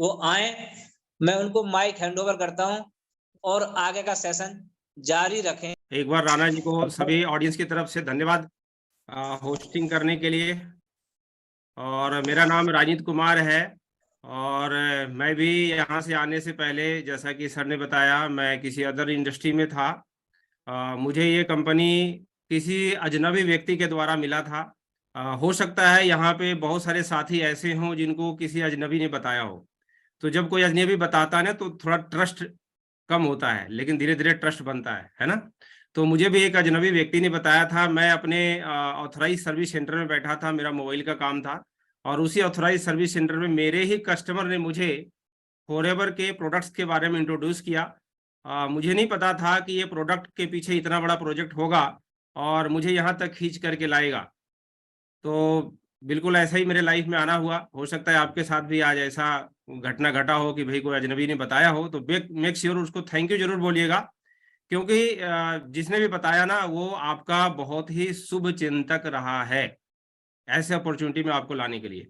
वो आए, मैं उनको माइक हैंडओवर करता हूं और आगे का सेशन जारी रखें। एक बार राणा जी को सभी ऑडियंस की तरफ से धन्यवाद होस्टिंग करने के लिए। और मेरा नाम राजीत कुमार है और मैं भी यहाँ से आने से पहले, जैसा कि सर ने बताया, मैं किसी अदर इंडस्ट्री में था। मुझे ये कंपनी किसी अजनबी व्यक्ति के द्वारा मिला था। हो सकता है यहाँ पे बहुत सारे साथी ऐसे हों जिनको किसी अजनबी ने बताया हो। तो जब कोई अजनबी बताता है ना तो थोड़ा ट्रस्ट कम होता है, लेकिन धीरे धीरे ट्रस्ट बनता है ना। तो मुझे भी एक अजनबी व्यक्ति ने बताया था। मैं अपने ऑथराइज सर्विस सेंटर में बैठा था, मेरा मोबाइल का काम था, और उसी ऑथराइज सर्विस सेंटर में मेरे ही कस्टमर ने मुझे फॉरएवर के प्रोडक्ट्स के बारे में इंट्रोड्यूस किया। मुझे नहीं पता था कि ये प्रोडक्ट के पीछे इतना बड़ा प्रोजेक्ट होगा और मुझे यहाँ तक खींच करके लाएगा। तो बिल्कुल ऐसा ही मेरे लाइफ में आना हुआ। हो सकता है आपके साथ भी आज ऐसा घटना घटा हो कि भाई कोई अजनबी ने बताया हो, तो मेक श्योर उसको थैंक यू जरूर बोलिएगा, क्योंकि जिसने भी बताया ना वो आपका बहुत ही शुभ चिंतक रहा है ऐसे अपॉर्चुनिटी में आपको लाने के लिए।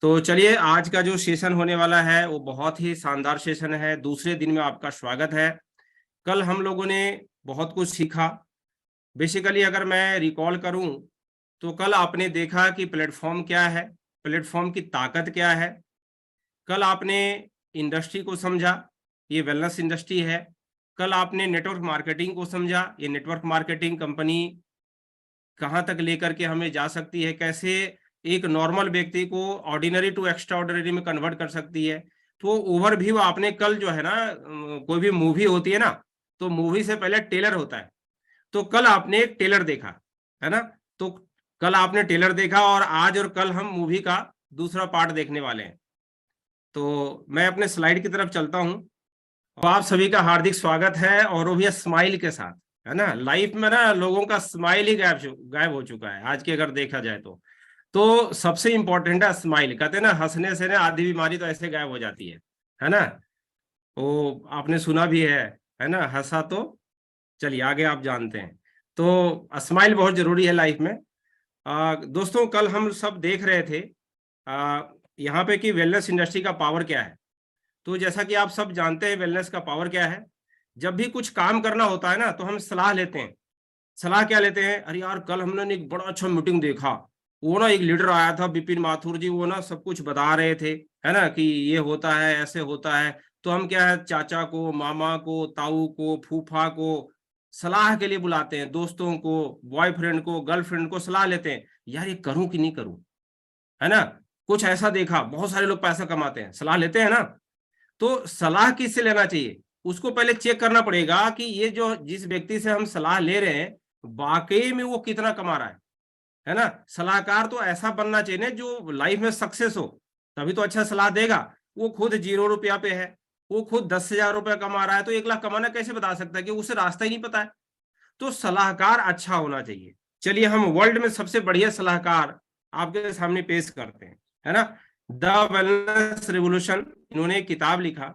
तो चलिए, आज का जो सेशन होने वाला है वो बहुत ही शानदार सेशन है। दूसरे दिन में आपका स्वागत है। कल हम लोगों ने बहुत कुछ सीखा। बेसिकली अगर मैं रिकॉल करूं तो कल आपने देखा कि प्लेटफॉर्म क्या है, प्लेटफॉर्म की ताकत क्या है। कल आपने इंडस्ट्री को समझा, ये वेलनेस इंडस्ट्री है। कल आपने नेटवर्क मार्केटिंग को समझा, ये नेटवर्क मार्केटिंग कंपनी कहाँ तक लेकर के हमें जा सकती है, कैसे एक नॉर्मल व्यक्ति को ऑर्डिनरी टू एक्स्ट्रा ऑर्डिनरी में कन्वर्ट कर सकती है। तो ओवरव्यू आपने कल जो है ना, कोई भी मूवी होती है ना, तो मूवी से पहले ट्रेलर होता है। तो कल आपने एक ट्रेलर देखा है ना, तो कल आपने ट्रेलर देखा और आज और कल हम मूवी का दूसरा पार्ट देखने वाले हैं। तो मैं अपने स्लाइड की तरफ चलता हूं। आप सभी का हार्दिक स्वागत है, और वो भी स्माइल के साथ, है ना। लाइफ में ना लोगों का स्माइल ही गायब हो चुका है आज के, अगर देखा जाए तो सबसे इंपॉर्टेंट है स्माइल। कहते हैं ना, हंसने से ना आधी बीमारी तो ऐसे गायब हो जाती है ना। वो आपने सुना भी है ना, हंसा तो चलिए आगे आप जानते हैं। तो स्माइल बहुत जरूरी है लाइफ में। दोस्तों, कल हम सब देख रहे थे यहाँ पे कि वेलनेस इंडस्ट्री का पावर क्या है। तो जैसा कि आप सब जानते हैं वेलनेस का पावर क्या है। जब भी कुछ काम करना होता है ना तो हम सलाह लेते हैं। सलाह क्या लेते हैं? अरे यार, कल हमने एक बड़ा अच्छा मीटिंग देखा, वो ना एक लीडर आया था विपिन माथुर जी, वो ना सब कुछ बता रहे थे, है ना, कि ये होता है, ऐसे होता है। तो हम क्या है, चाचा को, मामा को, ताऊ को, फूफा को सलाह के लिए बुलाते हैं, दोस्तों को, बॉयफ्रेंड को, गर्लफ्रेंड को सलाह लेते हैं, यार ये करूं कि नहीं करूं, है ना। कुछ ऐसा देखा, बहुत सारे लोग पैसा कमाते हैं, सलाह लेते हैं ना। तो सलाह किससे लेना चाहिए? उसको पहले चेक करना पड़ेगा कि ये जो जिस व्यक्ति से हम सलाह ले रहे हैं वाकई में वो कितना कमा रहा है ना। सलाहकार तो ऐसा बनना चाहिए ना जो लाइफ में सक्सेस हो, तभी तो अच्छा सलाह देगा। वो खुद 0 रुपया पे है, वो खुद 10,000 रुपया कमा रहा है, तो 1 लाख कमाना कैसे बता सकता है कि उसे रास्ता ही नहीं पता है। तो सलाहकार अच्छा होना चाहिए। चलिए, हम वर्ल्ड में सबसे बढ़िया सलाहकार आपके सामने पेश करते हैं, है ना। द वेलनेस रिवोल्यूशन, इन्होंने एक किताब लिखा।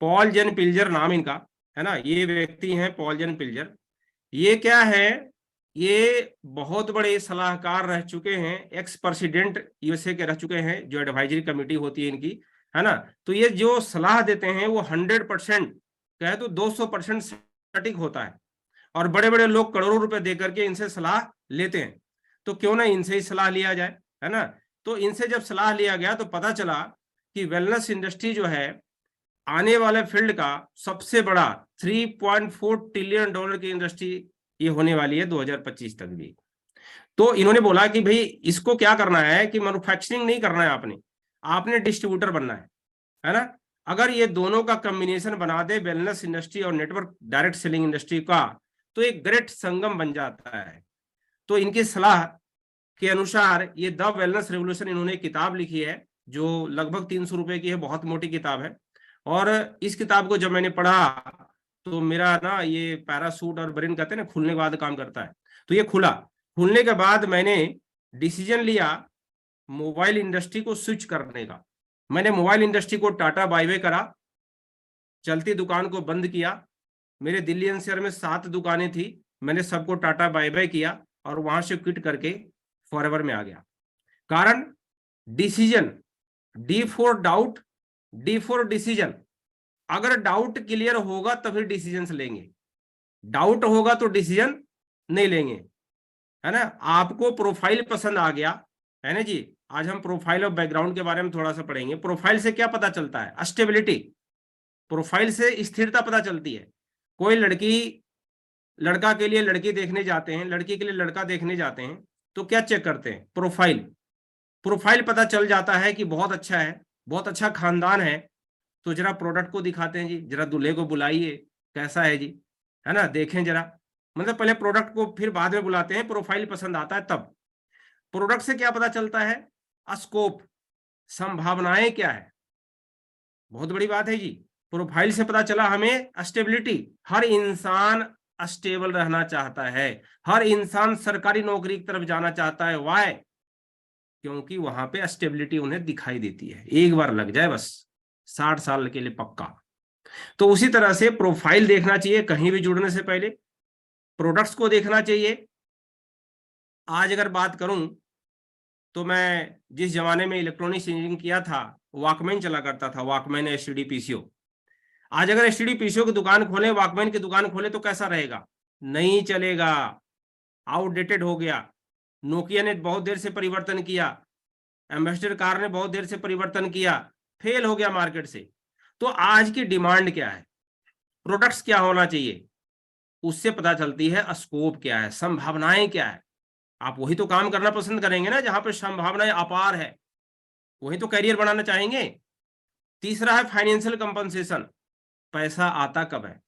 पॉल जेन पिल्जर नाम इनका, है ना। ये व्यक्ति हैं पॉल जेन पिल्जर। ये क्या है, ये बहुत बड़े सलाहकार रह चुके हैं, एक्स प्रेसिडेंट यूएसए के रह चुके हैं, जो एडवाइजरी कमेटी होती है इनकी, है ना। तो ये जो सलाह देते हैं वो 100% कहे तो 200% सटीक होता है, और बड़े बड़े लोग करोड़ों रुपए देकर के इनसे सलाह लेते हैं। तो क्यों ना इनसे ही सलाह लिया जाए, है ना। तो इनसे जब सलाह लिया गया तो पता चला कि वेलनेस इंडस्ट्री जो है आने वाले फील्ड का सबसे बड़ा 3.4 ट्रिलियन डॉलर की इंडस्ट्री ये होने वाली है 2025 तक भी। तो इन्होंने बोला कि भाई इसको क्या करना है कि मैन्युफैक्चरिंग नहीं करना है, आपने डिस्ट्रीब्यूटर बनना है ना। अगर ये दोनों का कॉम्बिनेशन बना दे, वेलनेस इंडस्ट्री और नेटवर्क डायरेक्ट सेलिंग इंडस्ट्री का, तो एक ग्रेट संगम बन जाता है। तो इनकी सलाह के अनुसार ये द वेलनेस रेवोल्यूशन इन्होंने किताब लिखी है जो लगभग 300 रुपए की है, बहुत मोटी किताब है। और इस किताब को जब मैंने पढ़ा तो मेरा ना ये पैरासूट और ब्रेन कहते हैं ना, खुलने के बाद काम करता है। तो ये खुलने के बाद मैंने डिसीजन लिया मोबाइल इंडस्ट्री को स्विच करने का। मैंने मोबाइल इंडस्ट्री को टाटा बाय बाय करा, चलती दुकान को बंद किया। मेरे दिल्ली एनसीआर में 7 दुकानें थी, मैंने सबको टाटा बाय बाय किया और वहां से क्विट करके फॉरएवर में आ गया। कारण decision, D for doubt, D for decision. अगर डाउट क्लियर होगा तभी डिसीजन लेंगे, डाउट होगा तो डिसीजन नहीं लेंगे, है ना। आपको प्रोफाइल पसंद आ गया, है ना जी। आज हम प्रोफाइल और बैकग्राउंड के बारे में थोड़ा सा पढ़ेंगे। प्रोफाइल से क्या पता चलता है? स्टेबिलिटी। प्रोफाइल से स्थिरता पता चलती है। कोई लड़का के लिए लड़की देखने जाते हैं, लड़की के लिए लड़का देखने जाते हैं, तो क्या चेक करते हैं? प्रोफाइल। प्रोफाइल पता चल जाता है कि बहुत अच्छा है, बहुत अच्छा खानदान है, तो जरा प्रोडक्ट को दिखाते हैं जी, जरा दूल्हे को बुलाइए, कैसा है जी, है ना, देखें जरा। मतलब पहले प्रोडक्ट को फिर बाद में बुलाते हैं, प्रोफाइल पसंद आता है तब। प्रोडक्ट से क्या पता चलता है? स्कोप, संभावनाएं क्या है। बहुत बड़ी बात है जी। प्रोफाइल से पता चला हमें स्टेबिलिटी। हर इंसान स्टेबल रहना चाहता है, हर इंसान सरकारी नौकरी की तरफ जाना चाहता है। वाई? क्योंकि वहां पे स्टेबिलिटी उन्हें दिखाई देती है। एक बार लग जाए बस, 60 साल के लिए पक्का। तो उसी तरह से प्रोफाइल देखना चाहिए कहीं भी जुड़ने से पहले, प्रोडक्ट्स को देखना चाहिए। आज अगर बात करूं तो मैं जिस जमाने में इलेक्ट्रॉनिक्स इंजीनियरिंग किया था, वॉकमैन चला करता था, वॉकमैन एसटीडी पीसीओ। आज अगर एसटीडी पीसीओ की दुकान खोले, वॉकमैन की दुकान खोले, तो कैसा रहेगा? नहीं चलेगा, आउटडेटेड हो गया। नोकिया ने बहुत देर से परिवर्तन किया, एम्बेसडर कार ने बहुत देर से परिवर्तन किया, फेल हो गया मार्केट से। तो आज की डिमांड क्या है, प्रोडक्ट्स क्या होना चाहिए, उससे पता चलती है स्कोप क्या है, संभावनाएं क्या है। आप वही तो काम करना पसंद करेंगे ना जहां पर संभावनाएं अपार है, वही तो करियर बनाना चाहेंगे। तीसरा है फाइनेंशियल कंपनसेशन। पैसा आता कब है,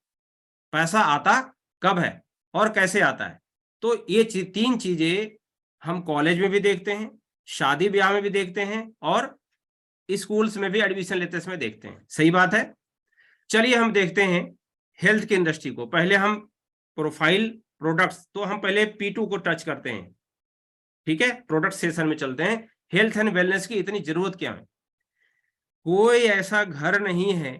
पैसा आता कब है और कैसे आता है। तो ये तीन चीजें हम कॉलेज में भी देखते हैं, शादी ब्याह में भी देखते हैं, और स्कूल्स में भी एडमिशन लेते समय देखते हैं। सही बात है। चलिए हम देखते हैं हेल्थ की इंडस्ट्री को। पहले हम प्रोफाइल, प्रोडक्ट्स, तो हम पहले P2 को टच करते हैं। ठीक है, प्रोडक्ट सेशन में चलते हैं। हेल्थ एंड वेलनेस की इतनी जरूरत क्या है? कोई ऐसा घर नहीं है,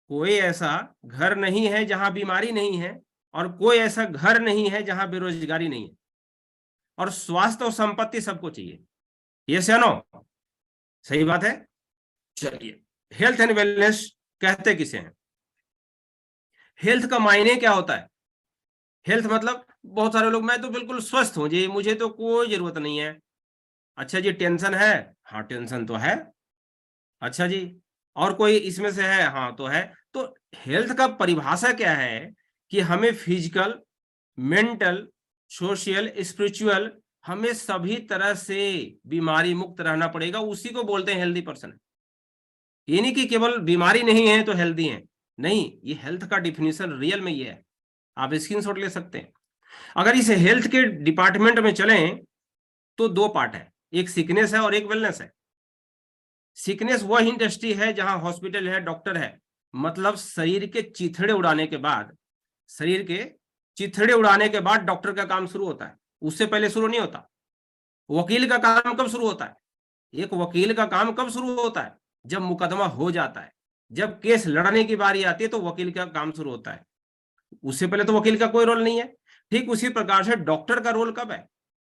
कोई ऐसा घर नहीं है जहां बीमारी नहीं है, और कोई ऐसा घर नहीं है जहां बेरोजगारी नहीं है। और स्वास्थ्य और संपत्ति सबको चाहिए, यस या नो? सही बात है। चलिए, हेल्थ एंड वेलनेस कहते किसे हैं? हेल्थ का मायने क्या होता है? हेल्थ मतलब, बहुत सारे लोग, मैं तो बिल्कुल स्वस्थ हूं जी, मुझे तो कोई जरूरत नहीं है। अच्छा जी, टेंशन है? हाँ टेंशन तो है। अच्छा जी, और कोई इसमें से है? हाँ तो है। तो हेल्थ का परिभाषा क्या है कि हमें फिजिकल, मेंटल, सोशल, स्पिरिचुअल, हमें सभी तरह से बीमारी मुक्त रहना पड़ेगा, उसी को बोलते हैं हेल्दी पर्सन। ये नहीं कि केवल बीमारी नहीं है तो हेल्दी है, नहीं, ये हेल्थ का डिफिनेशन रियल में ये है। आप स्क्रीनशॉट ले सकते हैं। अगर इस हेल्थ के डिपार्टमेंट में चलें तो दो पार्ट है, एक सिकनेस है और एक वेलनेस है। सिकनेस वह इंडस्ट्री है जहां हॉस्पिटल है, डॉक्टर है, मतलब शरीर के चिथड़े उड़ाने के बाद, शरीर के चिथड़े उड़ाने के बाद डॉक्टर का काम शुरू होता है, उससे पहले शुरू नहीं होता। वकील का काम कब शुरू होता है? एक वकील का काम कब शुरू होता है? जब मुकदमा हो जाता है, जब केस लड़ने की बारी आती है तो वकील का काम शुरू होता है, उससे पहले तो वकील का कोई रोल नहीं है। ठीक उसी प्रकार से डॉक्टर का रोल कब है?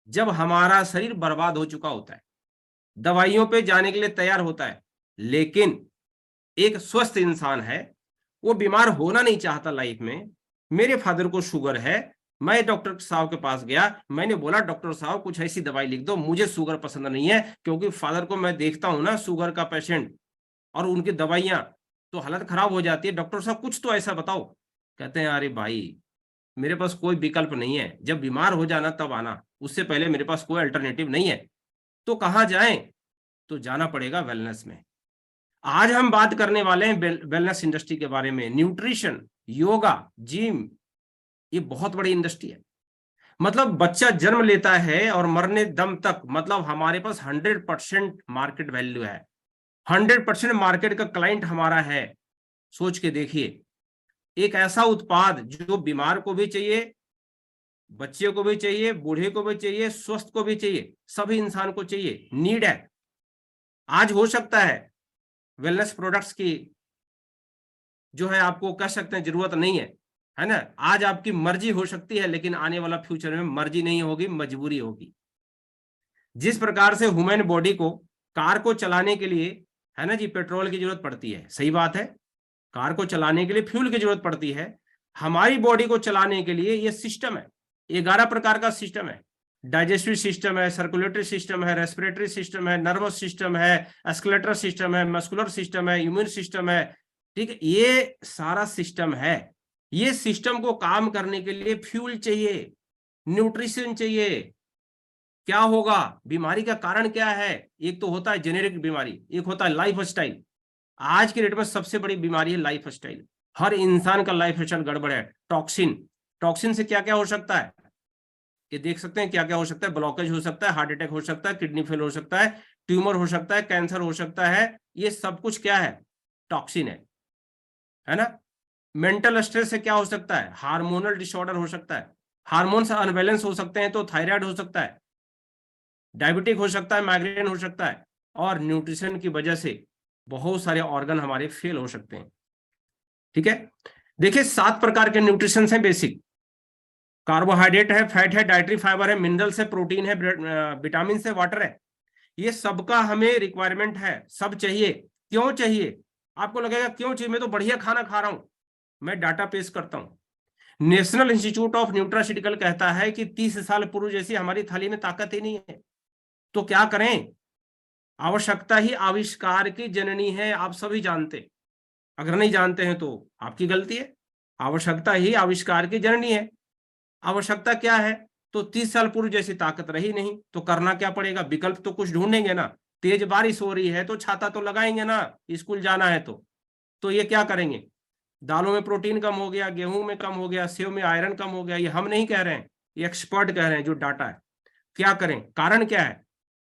जब हमारा शरीर बर्बाद हो चुका होता है, दवाइयों पे जाने के लिए तैयार होता है, लेकिन एक स्वस्थ इंसान है, वो बीमार होना नहीं चाहता लाइफ में। मेरे फादर को शुगर है, मैं डॉक्टर साहब के पास गया, मैंने बोला डॉक्टर साहब कुछ ऐसी दवाई लिख दो, मुझे शुगर पसंद नहीं है, क्योंकि फादर को मैं देखता हूं ना शुगर का पेशेंट, और उनकी दवाइयां तो हालत खराब हो जाती है, डॉक्टर साहब कुछ तो ऐसा बताओ। कहते हैं अरे भाई मेरे पास कोई विकल्प नहीं है, जब बीमार हो जाना तब आना, उससे पहले मेरे पास कोई अल्टरनेटिव नहीं है। तो कहां जाएं? तो जाना पड़ेगा वेलनेस में। आज हम बात करने वाले हैं वेलनेस इंडस्ट्री के बारे में। न्यूट्रिशन, योगा, जिम, ये बहुत बड़ी इंडस्ट्री है। मतलब बच्चा जन्म लेता है और मरने दम तक, मतलब हमारे पास 100% मार्केट वैल्यू है, 100% मार्केट का क्लाइंट हमारा है। सोच के देखिए, एक ऐसा उत्पाद जो बीमार को भी चाहिए, बच्चे को भी चाहिए, बूढ़े को भी चाहिए, स्वस्थ को भी चाहिए, सभी इंसान को चाहिए, नीड है। आज हो सकता है वेलनेस प्रोडक्ट्स की जो है आपको कह सकते हैं जरूरत नहीं है ना, आज आपकी मर्जी हो सकती है, लेकिन आने वाला फ्यूचर में मर्जी नहीं होगी, मजबूरी होगी। जिस प्रकार से ह्यूमन बॉडी को, कार को चलाने के लिए, है ना जी, पेट्रोल की जरूरत पड़ती है, सही बात है, कार को चलाने के लिए फ्यूल की जरूरत पड़ती है। हमारी बॉडी को चलाने के लिए ये सिस्टम है, 11 प्रकार का सिस्टम है। डाइजेस्टिव सिस्टम है, सर्कुलेटरी सिस्टम है, रेस्पिरेटरी सिस्टम है, नर्वस सिस्टम है, एस्केलेटरी सिस्टम है, मस्कुलर सिस्टम है, इम्यून सिस्टम है, ठीक है, ये सारा सिस्टम है। ये सिस्टम को काम करने के लिए फ्यूल चाहिए, न्यूट्रिशन चाहिए। क्या होगा, बीमारी का कारण क्या है? एक तो होता है जेनेरिक बीमारी, एक होता है लाइफ स्टाइल। आज के डेट में सबसे बड़ी बीमारी है लाइफ स्टाइल। हर इंसान का लाइफ स्टाइल गड़बड़ है। टॉक्सिन, टॉक्सिन से क्या क्या हो सकता है, ये देख सकते हैं क्या क्या हो सकता है। ब्लॉकेज हो सकता है, हार्ट अटैक हो सकता है, किडनी फेल हो सकता है, ट्यूमर हो सकता है, कैंसर हो सकता है। ये सब कुछ क्या है, टॉक्सिन है ना। मेंटल स्ट्रेस से क्या हो सकता है, हार्मोनल डिसऑर्डर हो सकता है, हार्मोन्स अनबैलेंस हो सकते हैं तो थायराइड हो सकता है, डायबिटिक हो सकता है, माइग्रेन हो सकता है, और न्यूट्रिशन की वजह से बहुत सारे ऑर्गन हमारे फेल हो सकते हैं। ठीक है, देखिए 7 प्रकार के न्यूट्रिशन हैं बेसिक। कार्बोहाइड्रेट है, फैट है, डाइटरी फाइबर है, मिनरल्स है, प्रोटीन है, विटामिन है, वाटर है। ये सबका हमें रिक्वायरमेंट है, सब चाहिए। क्यों चाहिए? आपको लगेगा क्यों चाहिए, मैं तो बढ़िया खाना खा रहा हूं। मैं डाटा पेश करता हूं। नेशनल इंस्टीट्यूट ऑफ न्यूट्रास्यूटिकल कहता है कि 30 साल पूर्व जैसी हमारी थाली में ताकत ही नहीं है। तो क्या करें? आवश्यकता ही आविष्कार की जननी है, आप सभी जानते। अगर नहीं जानते हैं तो आपकी गलती है। आवश्यकता ही आविष्कार की जननी है। आवश्यकता क्या है? तो 30 साल पूर्व जैसी ताकत रही नहीं, तो करना क्या पड़ेगा? विकल्प तो कुछ ढूंढेंगे ना। तेज बारिश हो रही है तो छाता तो लगाएंगे ना, स्कूल जाना है तो ये क्या करेंगे? दालों में प्रोटीन कम हो गया, गेहूं में कम हो गया, सेव में आयरन कम हो गया। ये हम नहीं कह रहे हैं, ये एक्सपर्ट कह रहे हैं, जो डाटा है। क्या करें? कारण क्या है?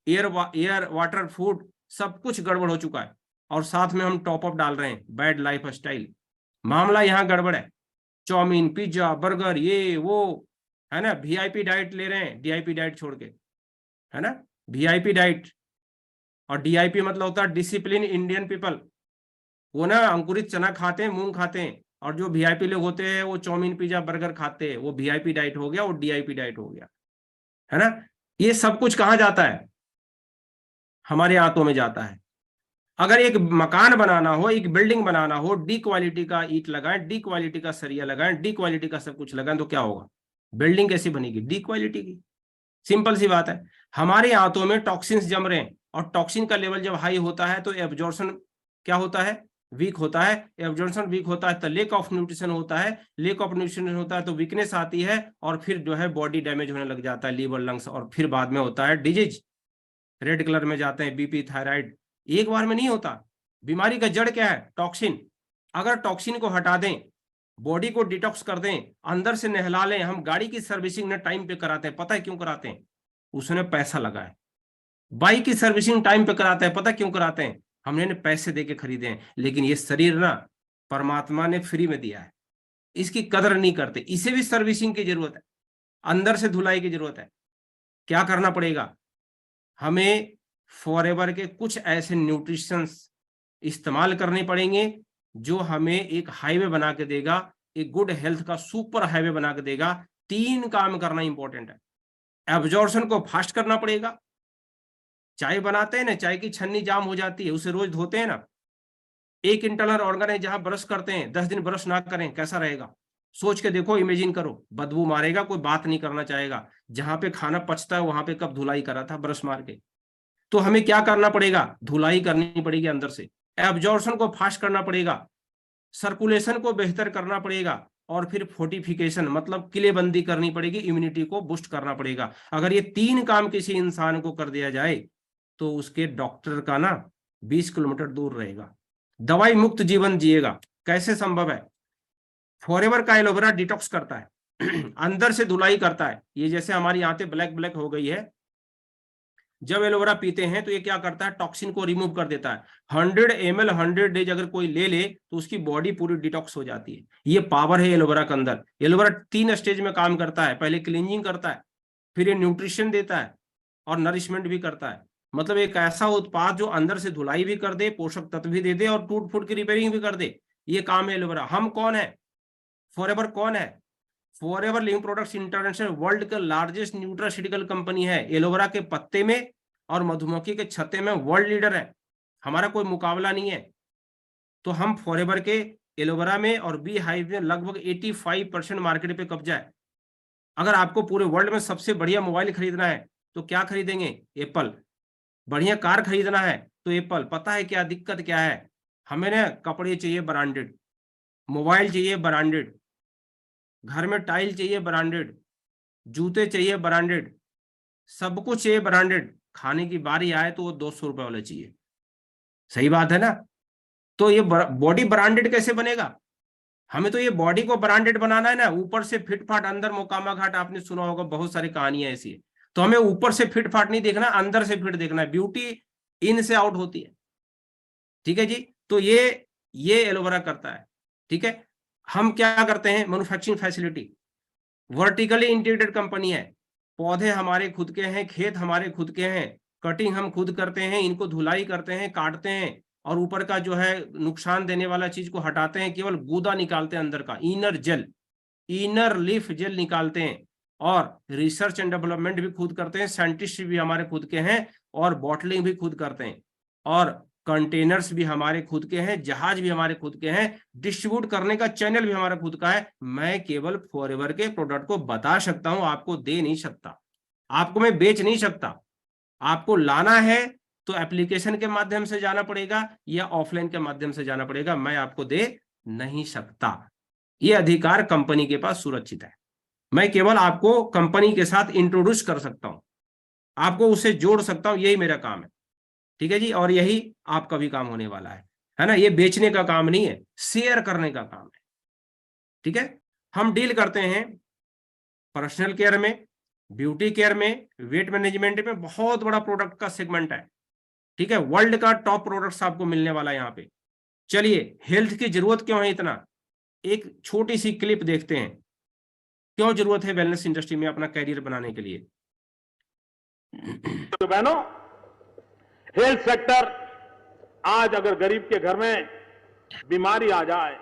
एयर वाटर फूड सब कुछ गड़बड़ हो चुका है, और साथ में हम टॉप अप डाल रहे हैं बैड लाइफ स्टाइल। मामला यहाँ गड़बड़ है। चाउमीन, पिज्जा, बर्गर, ये वो, है ना। वीआईपी डाइट ले रहे हैं, डीआईपी डाइट छोड़ के, है ना। वीआईपी डाइट और डीआईपी मतलब होता है डिसिप्लिन इंडियन पीपल। वो ना अंकुरित चना खाते हैं, मूंग खाते हैं, और जो वीआईपी लोग होते हैं वो चाउमीन, पिज्जा, बर्गर खाते हैं। वो वीआईपी डाइट हो गया, वो डीआईपी डाइट हो गया, है ना। ये सब कुछ कहाँ जाता है? हमारे हाथों में जाता है। अगर एक मकान बनाना हो, एक बिल्डिंग बनाना हो, डी क्वालिटी का ईंट लगाएं, डी क्वालिटी का सरिया लगाएं, डी क्वालिटी का सब कुछ लगाएं, तो क्या होगा? बिल्डिंग कैसी बनेगी? डी क्वालिटी की। सिंपल सी बात है। हमारे हाथों में टॉक्सिन्स जम रहे हैं, और टॉक्सिन का लेवल जब हाई होता है तो एब्जॉर्प्शन क्या होता है? वीक होता है। एब्जॉर्प्शन वीक होता है तो लेक ऑफ न्यूट्रिशन होता है। लेक ऑफ न्यूट्रिशन होता है तो वीकनेस आती है, और फिर जो है बॉडी डैमेज होने लग जाता है, लीवर, लंग्स, और फिर बाद में होता है डिजीज। रेड कलर में जाते हैं, बीपी, थायराइड। एक बार में नहीं होता। बीमारी का जड़ क्या है? टॉक्सिन। अगर टॉक्सिन को हटा दें, बॉडी को डिटॉक्स कर दें, अंदर से नहला लें। हम गाड़ी की सर्विसिंग ने टाइम पे कराते हैं, पता है क्यों कराते हैं? उसने पैसा लगाया। बाइक की सर्विसिंग टाइम पे कराते हैं, पता क्यों कराते हैं? हमने पैसे दे के खरीदे हैं। लेकिन ये शरीर ना परमात्मा ने फ्री में दिया है, इसकी कदर नहीं करते। इसे भी सर्विसिंग की जरूरत है, अंदर से धुलाई की जरूरत है। क्या करना पड़ेगा? हमें फॉरएवर के कुछ ऐसे न्यूट्रिशंस इस्तेमाल करने पड़ेंगे जो हमें एक हाईवे बना के देगा, एक गुड हेल्थ का सुपर हाईवे बना के देगा। 3 काम करना इंपॉर्टेंट है। एब्जॉर्प्शन को फास्ट करना पड़ेगा। चाय बनाते हैं ना, चाय की छन्नी जाम हो जाती है, उसे रोज धोते हैं ना। एक इंटरनल ऑर्गन है जहां ब्रश करते हैं, 10 दिन ब्रश ना करें, कैसा रहेगा? सोच के देखो, इमेजिन करो, बदबू मारेगा, कोई बात नहीं करना चाहेगा। जहां पे खाना पचता है वहां पे कब धुलाई करा था ब्रश मार के? तो हमें क्या करना पड़ेगा? धुलाई करनी पड़ेगी अंदर से। एब्जॉर्प्शन को फास्ट करना पड़ेगा, सर्कुलेशन को बेहतर करना पड़ेगा, और फिर फोर्टिफिकेशन मतलब किलेबंदी करनी पड़ेगी, इम्यूनिटी को बूस्ट करना पड़ेगा। अगर ये 3 काम किसी इंसान को कर दिया जाए तो उसके डॉक्टर का ना 20 किलोमीटर दूर रहेगा, दवाई मुक्त जीवन जिएगा। कैसे संभव है? फॉरएवर का एलोवेरा डिटॉक्स करता है अंदर से धुलाई करता है। ये जैसे हमारी आंतें ब्लैक ब्लैक हो गई है, जब एलोवेरा पीते हैं तो ये क्या करता है? टॉक्सिन को रिमूव कर देता है। 100 ml 100 डेज अगर कोई ले ले तो उसकी बॉडी पूरी डिटॉक्स हो जाती है। ये पावर है एलोवेरा के अंदर। एलोवेरा 3 स्टेज में काम करता है। पहले क्लींजिंग करता है, फिर ये न्यूट्रिशन देता है, और नरिशमेंट भी करता है। मतलब एक ऐसा उत्पाद जो अंदर से धुलाई भी कर दे, पोषक तत्व भी दे दे, और टूट फूट की रिपेयरिंग भी कर दे। ये काम है एलोवेरा। हम कौन है? फॉरएवर कौन है? Forever living products international world का लार्जेस्ट न्यूट्रास्यूटिकल कंपनी है। एलोवेरा के पत्ते में और मधुमक्खी के छत्ते में वर्ल्ड लीडर है। हमारा कोई मुकाबला नहीं है। तो हम फॉरएवर के एलोवेरा में और बी हाइव में लगभग 85% मार्केट पे कब्जा है। अगर आपको पूरे वर्ल्ड में सबसे बढ़िया मोबाइल खरीदना है तो क्या खरीदेंगे? एप्पल। बढ़िया कार खरीदना है तो एप्पल। पता है क्या दिक्कत क्या है? हमें ना कपड़े चाहिए ब्रांडेड, मोबाइल चाहिए ब्रांडेड, घर में टाइल चाहिए ब्रांडेड, जूते चाहिए ब्रांडेड, सब कुछ चाहिए ब्रांडेड। खाने की बारी आए तो वो 200 रुपए वाले चाहिए। सही बात है ना? तो ये बॉडी ब्रांडेड कैसे बनेगा? हमें तो ये बॉडी को ब्रांडेड बनाना है ना, ऊपर से फिट फाट अंदर मोकामा घाट। आपने सुना होगा, बहुत सारी कहानियां ऐसी है। तो हमें ऊपर से फिट फाट नहीं देखना, अंदर से फिट देखना है। ब्यूटी इन से आउट होती है। ठीक है जी। तो ये एलोवेरा करता है। ठीक है। हम क्या करते हैं? Manufacturing facility vertically integrated company है। पौधे हमारे खुद के हैं, खेत हमारे खुद के हैं, कटिंग हम खुद करते हैं, इनको धुलाई करते हैं, काटते हैं, और ऊपर का जो है नुकसान देने वाला चीज को हटाते हैं, केवल गूदा निकालते हैं अंदर का, inner gel, inner leaf gel निकालते हैं। और रिसर्च एंड डेवलपमेंट भी खुद करते हैं, साइंटिस्ट भी हमारे खुद के हैं, और बॉटलिंग भी खुद करते हैं, और कंटेनर्स भी हमारे खुद के हैं, जहाज भी हमारे खुद के हैं, डिस्ट्रीब्यूट करने का चैनल भी हमारा खुद का है। मैं केवल फॉरएवर के प्रोडक्ट को बता सकता हूं, आपको दे नहीं सकता, आपको मैं बेच नहीं सकता। आपको लाना है तो एप्लीकेशन के माध्यम से जाना पड़ेगा या ऑफलाइन के माध्यम से जाना पड़ेगा, मैं आपको दे नहीं सकता। यह अधिकार कंपनी के पास सुरक्षित है। मैं केवल आपको कंपनी के साथ इंट्रोड्यूस कर सकता हूं, आपको उससे जोड़ सकता हूं, यही मेरा काम है। ठीक है जी। और यही आपका भी काम होने वाला है ना? ये बेचने का काम नहीं है, शेयर करने का काम है। ठीक है। हम डील करते हैं पर्सनल केयर में, ब्यूटी केयर में, वेट मैनेजमेंट में। बहुत बड़ा प्रोडक्ट का सेगमेंट है। ठीक है। वर्ल्ड का टॉप प्रोडक्ट्स आपको मिलने वाला है यहाँ पे। चलिए, हेल्थ की जरूरत क्यों है इतना, एक छोटी सी क्लिप देखते हैं। क्यों जरूरत है वेलनेस इंडस्ट्री में अपना कैरियर बनाने के लिए? तो बहनों, हेल्थ सेक्टर आज अगर गरीब के घर में बीमारी आ जाए,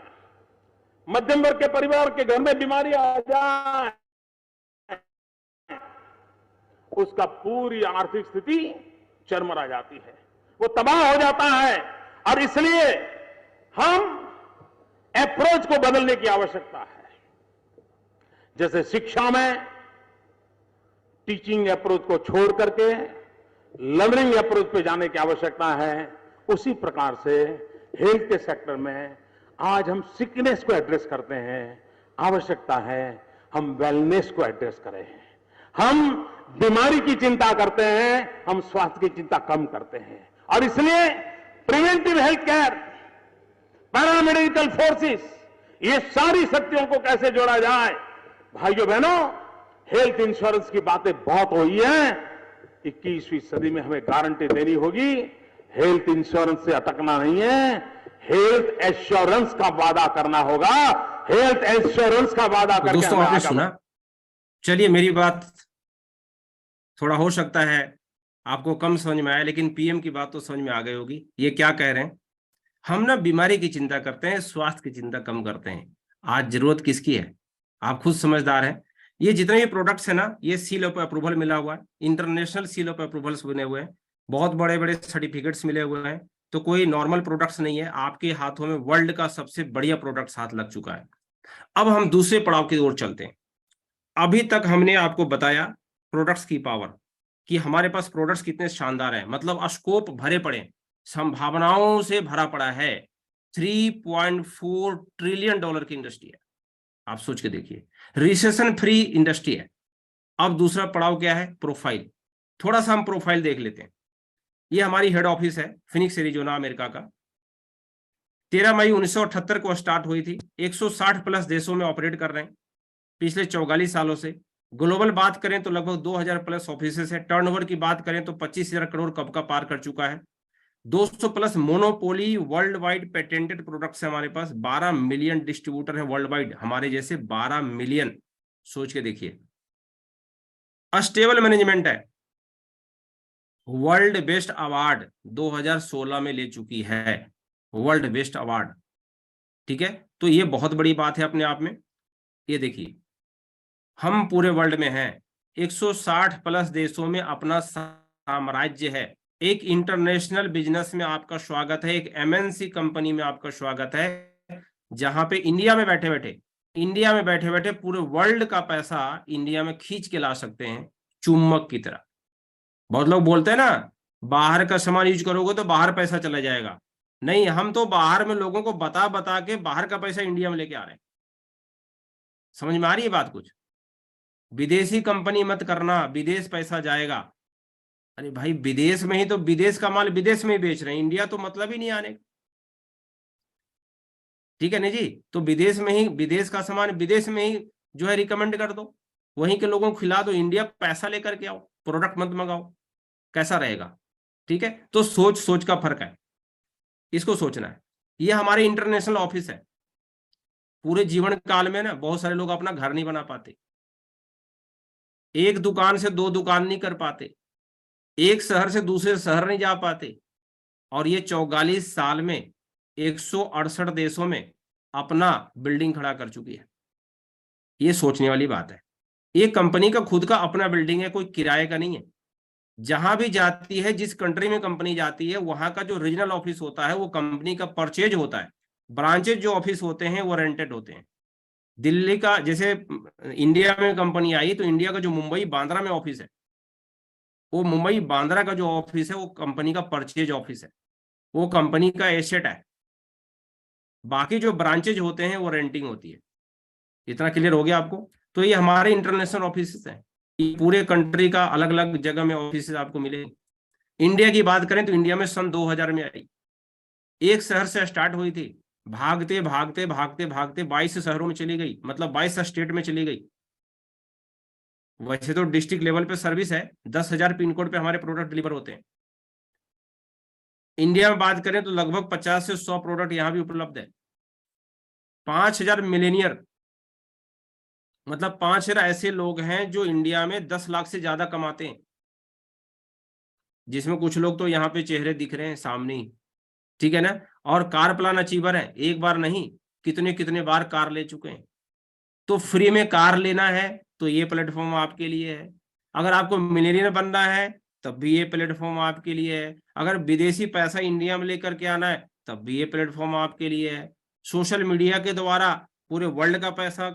मध्यम वर्ग के परिवार के घर में बीमारी आ जाए, उसका पूरी आर्थिक स्थिति चरमरा जाती है, वो तबाह हो जाता है। और इसलिए हम अप्रोच को बदलने की आवश्यकता है। जैसे शिक्षा में टीचिंग अप्रोच को छोड़ करके लर्निंग अप्रोच पे जाने की आवश्यकता है, उसी प्रकार से हेल्थ के सेक्टर में आज हम सिकनेस को एड्रेस करते हैं, आवश्यकता है हम वेलनेस को एड्रेस करें। हम बीमारी की चिंता करते हैं, हम स्वास्थ्य की चिंता कम करते हैं। और इसलिए preventive health care, paramedical forces, ये सारी शक्तियों को कैसे जोड़ा जाए? भाइयों बहनों, हेल्थ इंश्योरेंस की बातें बहुत हुई है। 21वीं सदी में हमें गारंटी देनी होगी, हेल्थ इंश्योरेंस से अटकना नहीं है, हेल्थ एश्योरेंस का वादा करना होगा। हेल्थ एश्योरेंस का वादा करके दोस्तों, आपने सुना। चलिए, मेरी बात थोड़ा हो सकता है आपको कम समझ में आया, लेकिन पीएम की बात तो समझ में आ गई होगी। ये क्या कह रहे हैं? हम ना बीमारी की चिंता करते हैं, स्वास्थ्य की चिंता कम करते हैं। आज जरूरत किसकी है? आप खुद समझदार हैं। ये जितने भी प्रोडक्ट्स है ना, ये सील ऑफ अप्रूवल मिला हुआ है, इंटरनेशनल सील ऑफ अप्रूवल्स बने हुए हैं, बहुत बड़े बड़े सर्टिफिकेट्स मिले हुए हैं। तो कोई नॉर्मल प्रोडक्ट्स नहीं है, आपके हाथों में वर्ल्ड का सबसे बढ़िया प्रोडक्ट्स हाथ लग चुका है। अब हम दूसरे पड़ाव की ओर चलते हैं। अभी तक हमने आपको बताया प्रोडक्ट्स की पावर, कि हमारे पास प्रोडक्ट्स कितने शानदार हैं, मतलब स्कोप भरे पड़े, संभावनाओं से भरा पड़ा है। 3.4 ट्रिलियन डॉलर की इंडस्ट्री है, आप सोच के देखिए। रिसेशन फ्री इंडस्ट्री है। अब दूसरा पड़ाव क्या है? प्रोफाइल। थोड़ा सा हम प्रोफाइल देख लेते हैं। ये हमारी हेड ऑफिस है, फिनिक्स एरिजोना, अमेरिका का। 13 मई 1978 को स्टार्ट हुई थी। 160 प्लस देशों में ऑपरेट कर रहे हैं पिछले 44 सालों से। ग्लोबल बात करें तो लगभग 2000 प्लस ऑफिसेस है। टर्नओवर की बात करें तो 25,000 करोड़ कब का पार कर चुका है। 200 plus monopoly world wide patented products है हमारे पास। 12 मिलियन डिस्ट्रीब्यूटर है वर्ल्ड वाइड, हमारे जैसे 12 मिलियन। सोच के देखिए। स्टेबल मैनेजमेंट है, वर्ल्ड बेस्ट अवार्ड 2016 में ले चुकी है, वर्ल्ड बेस्ट अवार्ड। ठीक है। तो ये बहुत बड़ी बात है अपने आप में। ये देखिए, हम पूरे वर्ल्ड में हैं, 160 प्लस देशों में अपना साम्राज्य है, एक इंटरनेशनल बिजनेस में आपका स्वागत है, एक एमएनसी कंपनी में आपका स्वागत है, जहां पे इंडिया में बैठे बैठे पूरे वर्ल्ड का पैसा इंडिया में खींच के ला सकते हैं चुम्बक की तरह। बहुत लोग बोलते हैं ना बाहर का सामान यूज करोगे तो बाहर पैसा चला जाएगा। नहीं, हम तो बाहर में लोगों को बता बता के बाहर का पैसा इंडिया में लेके आ रहे हैं। समझ में आ रही है बात कुछ? विदेशी कंपनी मत करना, विदेश पैसा जाएगा। अरे भाई विदेश में ही तो विदेश का माल विदेश में ही बेच रहे हैं, इंडिया तो मतलब ही नहीं आने का। ठीक है ना जी? तो विदेश में ही, विदेश का सामान विदेश में ही जो है रिकमेंड कर दो, वहीं के लोगों को खिला दो, इंडिया पैसा लेकर के आओ, प्रोडक्ट मत मंगाओ। कैसा रहेगा? ठीक है, तो सोच सोच का फर्क है, इसको सोचना है। ये हमारे इंटरनेशनल ऑफिस है। पूरे जीवन काल में ना बहुत सारे लोग अपना घर नहीं बना पाते, एक दुकान से दो दुकान नहीं कर पाते, एक शहर से दूसरे शहर नहीं जा पाते, और ये 44 साल में 168 देशों में अपना बिल्डिंग खड़ा कर चुकी है। ये सोचने वाली बात है। ये कंपनी का खुद का अपना बिल्डिंग है, कोई किराए का नहीं है। जहां भी जाती है, जिस कंट्री में कंपनी जाती है, वहां का जो रीजनल ऑफिस होता है वो कंपनी का परचेज होता है, ब्रांचेज जो ऑफिस होते हैं वो रेंटेड होते हैं। दिल्ली का, जैसे इंडिया में कंपनी आई तो इंडिया का जो मुंबई बांद्रा में ऑफिस है, वो मुंबई बांद्रा का जो ऑफिस है वो कंपनी का परचेज ऑफिस है, वो कंपनी का एसेट है। बाकी जो ब्रांचेज होते हैं वो रेंटिंग होती है। इतना क्लियर हो गया आपको? तो ये हमारे इंटरनेशनल ऑफिस हैं, पूरे कंट्री का अलग अलग जगह में ऑफिस आपको मिलेंगे। इंडिया की बात करें तो इंडिया में सन 2000 में आई, एक शहर से स्टार्ट हुई थी, भागते भागते भागते भागते 22 शहरों में चली गई, मतलब 22 स्टेट में चली गई। वैसे तो डिस्ट्रिक्ट लेवल पे सर्विस है, 10,000 पिन कोड पे हमारे प्रोडक्ट डिलीवर होते हैं। इंडिया में बात करें तो लगभग 50 से 100 प्रोडक्ट यहां भी उपलब्ध है। 5000 मिलेनियर, मतलब 5000 ऐसे लोग हैं जो इंडिया में 10 लाख से ज्यादा कमाते हैं, जिसमें कुछ लोग तो यहाँ पे चेहरे दिख रहे हैं सामने ही। ठीक है ना? और कार प्लान अचीवर है, एक बार नहीं कितने कितने बार कार ले चुके हैं। तो फ्री में कार लेना है तो ये प्लेटफॉर्म आपके लिए है। अगर आपको मिलेनियर बनना है तब भी ये प्लेटफॉर्म आपके लिए है। अगर विदेशी पैसा इंडिया में लेकर के आना है तब भी ये प्लेटफॉर्म आपके लिए है। सोशल मीडिया के द्वारा पूरे वर्ल्ड का पैसा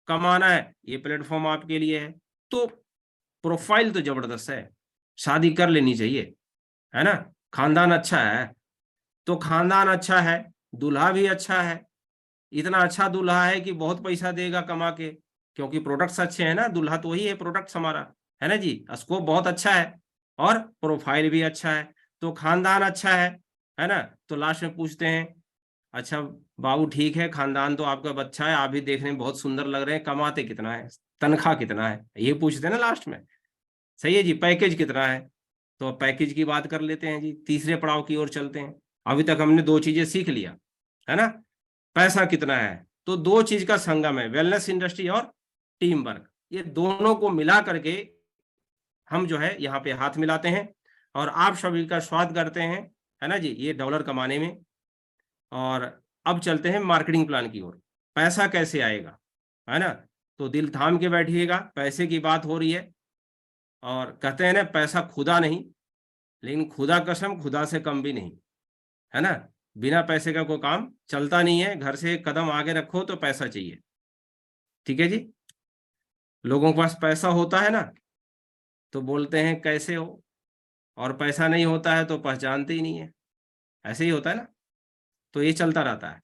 कमाना है, ये प्लेटफॉर्म आपके लिए है। तो प्रोफाइल तो जबरदस्त है, शादी कर लेनी चाहिए, है ना? खानदान अच्छा है तो खानदान अच्छा है, दूल्हा भी अच्छा है, इतना अच्छा दूल्हा है कि बहुत पैसा देगा कमा के, क्योंकि प्रोडक्ट्स अच्छे हैं ना। दूल्हा तो वही है प्रोडक्ट्स हमारा, है ना जी? स्कोप बहुत अच्छा है और प्रोफाइल भी अच्छा है, तो खानदान अच्छा है ना? तो लास्ट में पूछते हैं, अच्छा बाबू ठीक है, खानदान तो आपका अच्छा है, आप भी देखने में बहुत सुंदर लग रहे हैं, कमाते कितना है, तनख्वाह कितना है, ये पूछते हैं ना लास्ट में। सही है जी, पैकेज कितना है? तो पैकेज की बात कर लेते हैं जी, तीसरे पड़ाव की ओर चलते हैं। अभी तक हमने दो चीजें सीख लिया, है ना? पैसा कितना है, तो दो चीज का संगम है, वेलनेस इंडस्ट्री और टीम वर्क। ये दोनों को मिला करके हम जो है यहाँ पे हाथ मिलाते हैं और आप सभी का स्वागत करते हैं, है ना जी, ये डॉलर कमाने में। और अब चलते हैं मार्केटिंग प्लान की ओर। पैसा कैसे आएगा, है ना? तो दिल थाम के बैठिएगा, पैसे की बात हो रही है और कहते हैं ना पैसा खुदा नहीं, लेकिन खुदा कसम खुदा से कम भी नहीं, है ना? बिना पैसे का कोई काम चलता नहीं है। घर से कदम आगे रखो तो पैसा चाहिए। ठीक है जी? लोगों के पास पैसा होता है ना तो बोलते हैं कैसे हो, और पैसा नहीं होता है तो पहचानते ही नहीं है। ऐसे ही होता है ना? तो ये चलता रहता है।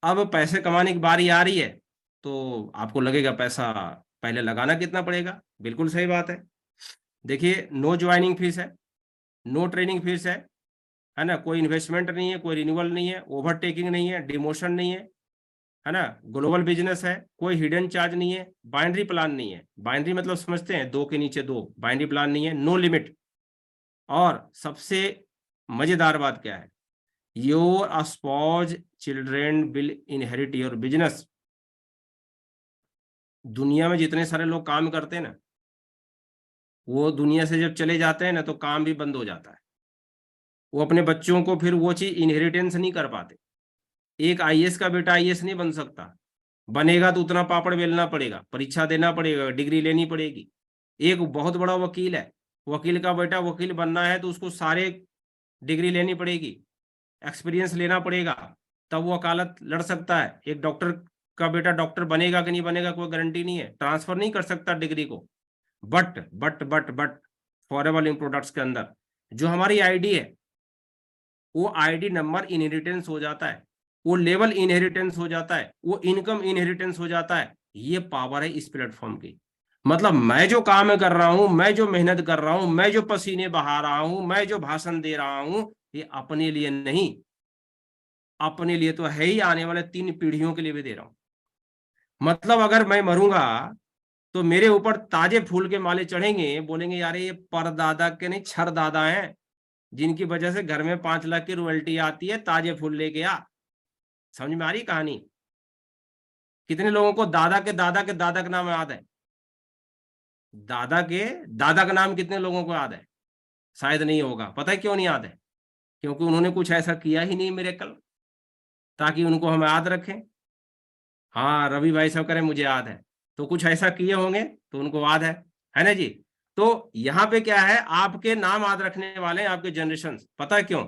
अब पैसे कमाने की बारी आ रही है तो आपको लगेगा पैसा पहले लगाना कितना पड़ेगा। बिल्कुल सही बात है। देखिए, नो ज्वाइनिंग फीस है, नो ट्रेनिंग फीस है ना? कोई इन्वेस्टमेंट नहीं है, कोई रिन्यूअल नहीं है, ओवरटेकिंग नहीं है, डिमोशन नहीं है ना? ग्लोबल बिजनेस है, कोई हिडन चार्ज नहीं है, बाइनरी प्लान नहीं है। बाइनरी मतलब समझते हैं, दो के नीचे दो, बाइनरी प्लान नहीं है, नो लिमिट। और सबसे मजेदार बात क्या है, your sponge children will inherit your business. दुनिया में जितने सारे लोग काम करते हैं ना, वो दुनिया से जब चले जाते हैं ना तो काम भी बंद हो जाता है। वो अपने बच्चों को फिर वो चीज इनहेरिटेंस नहीं कर पाते। एक आईएएस का बेटा आईएएस नहीं बन सकता, बनेगा तो उतना पापड़ बेलना पड़ेगा, परीक्षा देना पड़ेगा, डिग्री लेनी पड़ेगी। एक बहुत बड़ा वकील है, वकील का बेटा वकील बनना है तो उसको सारे डिग्री लेनी पड़ेगी, एक्सपीरियंस लेना पड़ेगा, तब वो वकालत लड़ सकता है। एक डॉक्टर का बेटा डॉक्टर बनेगा कि नहीं बनेगा कोई गारंटी नहीं है, ट्रांसफर नहीं कर सकता डिग्री को। बट फॉरेवर लिंक प्रोडक्ट्स के अंदर जो हमारी आईडी है वो आईडी नंबर इनहेरिटेंस हो जाता है, वो लेवल इनहेरिटेंस हो जाता है, वो इनकम इनहेरिटेंस हो जाता है। ये पावर है इस प्लेटफॉर्म की। मतलब मैं जो काम कर रहा हूं, मैं जो मेहनत कर रहा हूं, मैं जो पसीने बहा रहा हूं, मैं जो भाषण दे रहा हूं, ये अपने लिए नहीं, अपने लिए तो है ही, आने वाले 3 पीढ़ियों के लिए भी दे रहा हूं। मतलब अगर मैं मरूंगा तो मेरे ऊपर ताजे फूल के माले चढ़ेंगे, बोलेंगे यार ये परदादा के नहीं छर दादा हैं, जिनकी वजह से घर में 5 लाख की रॉयल्टी आती है, ताजे फूल लेके आ। समझ में आ रही कहानी? कितने लोगों को दादा के दादा के दादा का नाम याद है? दादा के दादा का नाम कितने लोगों को याद है? शायद नहीं होगा। पता है क्यों नहीं याद है? क्योंकि उन्होंने कुछ ऐसा किया ही नहीं मिरेकल ताकि उनको हम याद रखें। हाँ, रवि भाई साहब करें मुझे याद है, तो कुछ ऐसा किए होंगे तो उनको याद है ना जी? तो यहाँ पे क्या है, आपके नाम याद रखने वाले हैं आपके जनरेशन। पता है क्यों?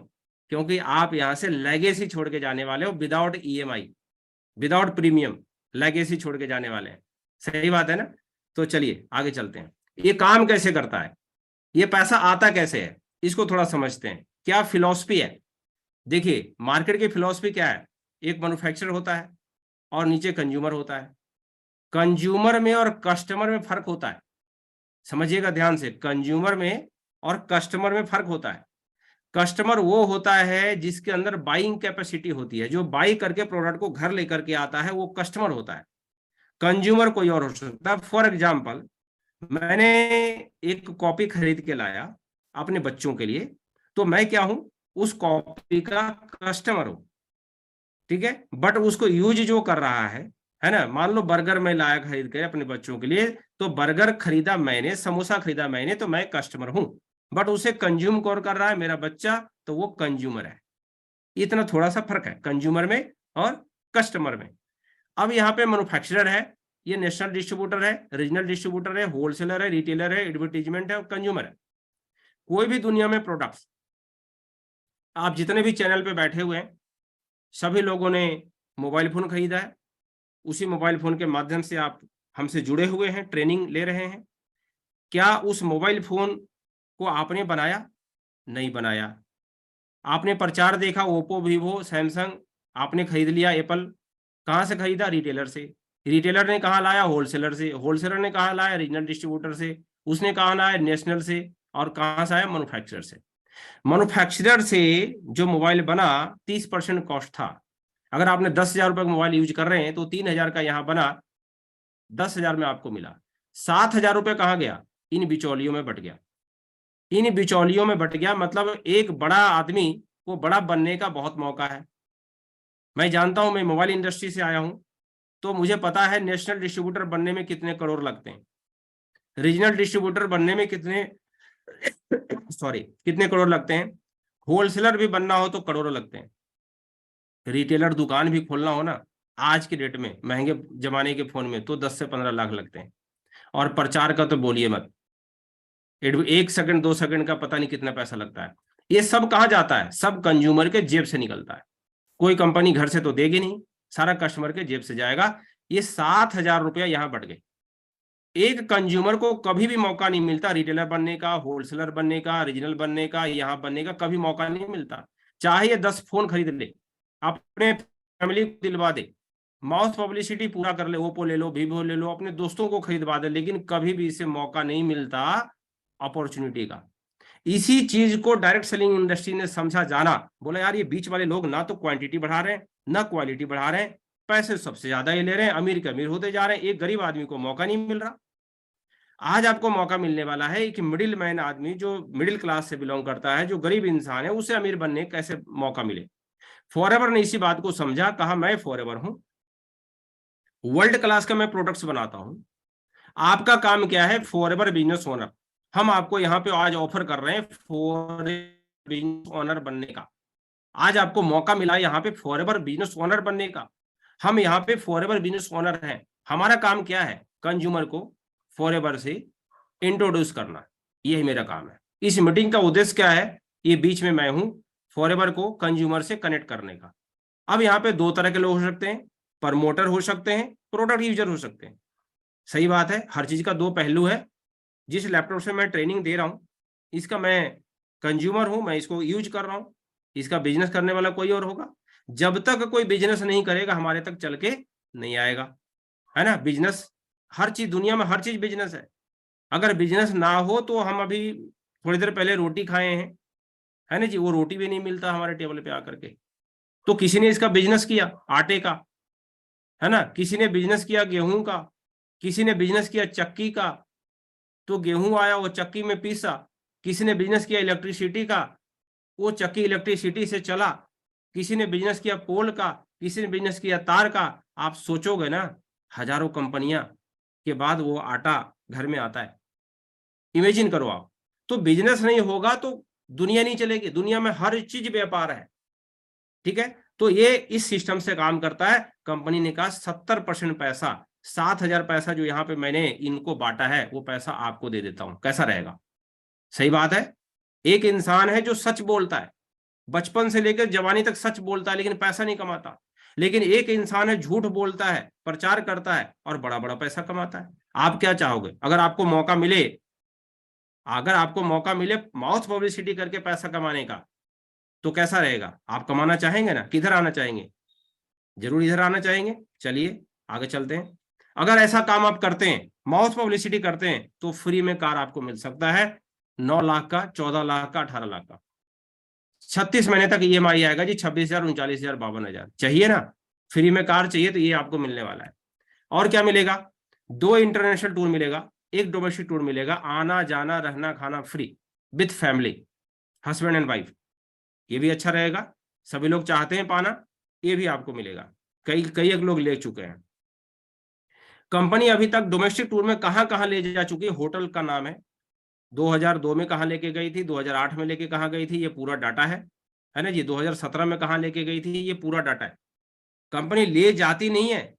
क्योंकि आप यहाँ से लेगेसी छोड़ के जाने वाले हो, without EMI, without premium, legacy छोड़ के जाने वाले हैं। सही बात है ना? तो चलिए आगे चलते हैं। ये काम कैसे करता है, ये पैसा आता कैसे है, इसको थोड़ा समझते हैं। क्या फिलॉसफी है? देखिए मार्केट की फिलॉसफी क्या है, एक मैन्युफैक्चरर होता है और नीचे कंज्यूमर होता है। कंज्यूमर में और कस्टमर में फर्क होता है, समझिएगा ध्यान से। कंज्यूमर में और कस्टमर में फर्क होता है। कस्टमर वो होता है जिसके अंदर बाइंग कैपेसिटी होती है, जो बाई करके प्रोडक्ट को घर लेकर के आता है, वो कस्टमर होता है। कंज्यूमर कोई और हो सकता है। फॉर एग्जाम्पल, मैंने एक कॉपी खरीद के लाया अपने बच्चों के लिए, तो मैं क्या हूं, उस कॉपी का कस्टमर हूं, ठीक है। बट उसको यूज जो कर रहा है ना, मान लो बर्गर मैं लाया खरीद के अपने बच्चों के लिए, तो बर्गर खरीदा मैंने, समोसा खरीदा मैंने, तो मैं कस्टमर हूं। बट उसे कंज्यूम कौन कर रहा है, मेरा बच्चा, तो वो कंज्यूमर है। इतना थोड़ा सा फर्क है कंज्यूमर में और कस्टमर में। अब यहाँ पे मैन्युफैक्चरर है, ये नेशनल डिस्ट्रीब्यूटर है, रीजनल डिस्ट्रीब्यूटर है, होलसेलर है, रिटेलर है, एडवर्टीजमेंट है और कंज्यूमर है। कोई भी दुनिया में प्रोडक्ट्स, आप जितने भी चैनल पे बैठे हुए हैं, सभी लोगों ने मोबाइल फोन खरीदा है। उसी मोबाइल फोन के माध्यम से आप हमसे जुड़े हुए हैं, ट्रेनिंग ले रहे हैं। क्या उस मोबाइल फोन को आपने बनाया? नहीं बनाया। आपने प्रचार देखा, ओप्पो, वीवो, सैमसंग, आपने खरीद लिया एप्पल। कहाँ से खरीदा? रिटेलर से। रिटेलर ने कहाँ लाया? होलसेलर से। होलसेलर ने कहाँ लाया? रीजनल डिस्ट्रीब्यूटर से। उसने कहाँ लाया? नेशनल से। और कहाँ से आया? मैन्युफैक्चरर से। मैन्युफैक्चरर से जो मोबाइल बना 30% कॉस्ट था। अगर आपने 10,000 रुपए का मोबाइल यूज कर रहे हैं तो 3,000 का यहाँ बना, 10,000 में आपको मिला। 7,000 रुपए कहाँ गया? इन बिचौलियों में बट गया। इन बिचौलियों में बट गया, मतलब एक बड़ा आदमी को बड़ा बनने का बहुत मौका है। मैं जानता हूं, मैं मोबाइल इंडस्ट्री से आया हूं, तो मुझे पता है नेशनल डिस्ट्रीब्यूटर बनने में कितने करोड़ लगते हैं, रीजनल डिस्ट्रीब्यूटर बनने में कितने कितने करोड़ लगते हैं, होलसेलर भी बनना हो तो करोड़ों लगते हैं, रिटेलर दुकान भी खोलना हो ना आज के डेट में महंगे जमाने के फोन में तो 10 से 15 लाख लगते हैं। और प्रचार का तो बोलिए मत, 1 सेकंड 2 सेकंड का पता नहीं कितना पैसा लगता है। ये सब कहाँ जाता है? सब कंज्यूमर के जेब से निकलता है। कोई कंपनी घर से तो देगी नहीं, सारा कस्टमर के जेब से जाएगा। ये 7,000 रुपया यहाँ बढ़ गए। एक कंज्यूमर को कभी भी मौका नहीं मिलता रिटेलर बनने का, होलसेलर बनने का, रीजनल बनने का, यहाँ बनने का कभी मौका नहीं मिलता। चाहे ये 10 फोन खरीद ले, अपने फैमिली को दिलवा दे, माउथ पब्लिसिटी पूरा कर ले, ओप्पो ले लो, वीवो ले लो, अपने दोस्तों को खरीदवा दे, लेकिन कभी भी इसे मौका नहीं मिलता अपॉर्चुनिटी का। इसी चीज को डायरेक्ट सेलिंग इंडस्ट्री ने समझा, जाना, बोला यार ये बीच वाले लोग ना तो क्वांटिटी बढ़ा रहे हैं ना क्वालिटी बढ़ा रहे हैं, पैसे सबसे ज्यादा ये ले रहे हैं, अमीर के अमीर होते जा रहे हैं, एक गरीब आदमी को मौका नहीं मिल रहा। आज आपको मौका मिलने वाला है कि मिडिल मैन आदमी, जो मिडिल क्लास से बिलोंग करता है, जो गरीब इंसान है, उसे अमीर बनने कैसे मौका मिले। फॉरएवर ने इसी बात को समझा, कहा मैं फॉरएवर हूं, वर्ल्ड क्लास का मैं प्रोडक्ट्स बनाता हूं, आपका काम क्या है? Forever business owner. हम आपको यहाँ पे आज ऑफर कर रहे हैं फॉरएवर बिजनेस ओनर बनने का। आज आपको मौका मिला यहाँ पे फॉरएवर बिजनेस ओनर बनने का। हम यहाँ पे फॉरएवर बिजनेस ओनर हैं। हमारा काम क्या है? कंज्यूमर को फॉरएवर से इंट्रोड्यूस करना, यही मेरा काम है। इस मीटिंग का उद्देश्य क्या है, ये बीच में मैं हूं फॉरएवर को कंज्यूमर से कनेक्ट करने का। अब यहाँ पे दो तरह के लोग हो सकते हैं, प्रमोटर हो सकते हैं, प्रोडक्ट यूजर हो सकते हैं। सही बात है, हर चीज का दो पहलू है। जिस लैपटॉप से मैं ट्रेनिंग दे रहा हूं, इसका मैं कंज्यूमर हूं, मैं इसको यूज कर रहा हूं, इसका बिजनेस करने वाला कोई और होगा। जब तक कोई बिजनेस नहीं करेगा हमारे तक चल के नहीं आएगा, है ना। बिजनेस, हर चीज दुनिया में हर चीज बिजनेस है। अगर बिजनेस ना हो तो हम अभी थोड़ी देर पहले रोटी खाए हैं, है ना जी, वो रोटी भी नहीं मिलता हमारे टेबल पे आकर के। तो किसी ने इसका बिजनेस किया आटे का, है ना, किसी ने बिजनेस किया गेहूं का, किसी ने बिजनेस किया चक्की का, तो गेहूं आया वो चक्की में पीसा। किसी ने बिजनेस किया इलेक्ट्रिसिटी का, वो चक्की इलेक्ट्रिसिटी से चला। किसी ने बिजनेस किया पोल का, किसी ने बिजनेस किया तार का। आप सोचोगे ना, हजारों कंपनियां के बाद वो आटा घर में आता है। इमेजिन करो आप। तो बिजनेस नहीं होगा तो दुनिया नहीं चलेगी। दुनिया में हर चीज व्यापार है, ठीक है। तो ये इस सिस्टम से काम करता है। कंपनी ने कहा 70% पैसा, 7,000 पैसा जो यहाँ पे मैंने इनको बांटा है वो पैसा आपको दे देता हूं, कैसा रहेगा। सही बात है। एक इंसान है जो सच बोलता है, बचपन से लेकर जवानी तक सच बोलता है, लेकिन पैसा नहीं कमाता। लेकिन एक इंसान है झूठ बोलता है, प्रचार करता है और बड़ा बड़ा पैसा कमाता है। आप क्या चाहोगे? अगर आपको मौका मिले, माउथ पब्लिसिटी करके पैसा कमाने का, तो कैसा रहेगा? आप कमाना चाहेंगे ना? किधर आना चाहेंगे? जरूर इधर आना चाहेंगे। चलिए आगे चलते हैं। अगर ऐसा काम आप करते हैं, माउथ पब्लिसिटी करते हैं, तो फ्री में कार आपको मिल सकता है 9 लाख का, 14 लाख का, 18 लाख का। 36 महीने तक EMI आएगा जी, 26,000, 39,000, 52,000। चाहिए ना? फ्री में कार चाहिए तो ये आपको मिलने वाला है। और क्या मिलेगा? 2 इंटरनेशनल टूर मिलेगा, 1 डोमेस्टिक टूर मिलेगा, आना जाना रहना खाना free with family, husband and wife. ये भी अच्छा रहेगा, सभी लोग चाहते हैं पाना, ये भी आपको मिलेगा। कई एक लोग ले चुके हैं। कंपनी अभी तक डोमेस्टिक टूर में कहां कहां ले जा चुकी है? होटल का नाम है, 2002 में कहां लेके गई थी, 2008 में लेके कहां गई थी, ये पूरा डाटा है ना जी। 2017 में कहां लेके गई थी, ये पूरा डाटा है। कंपनी ले जाती नहीं है,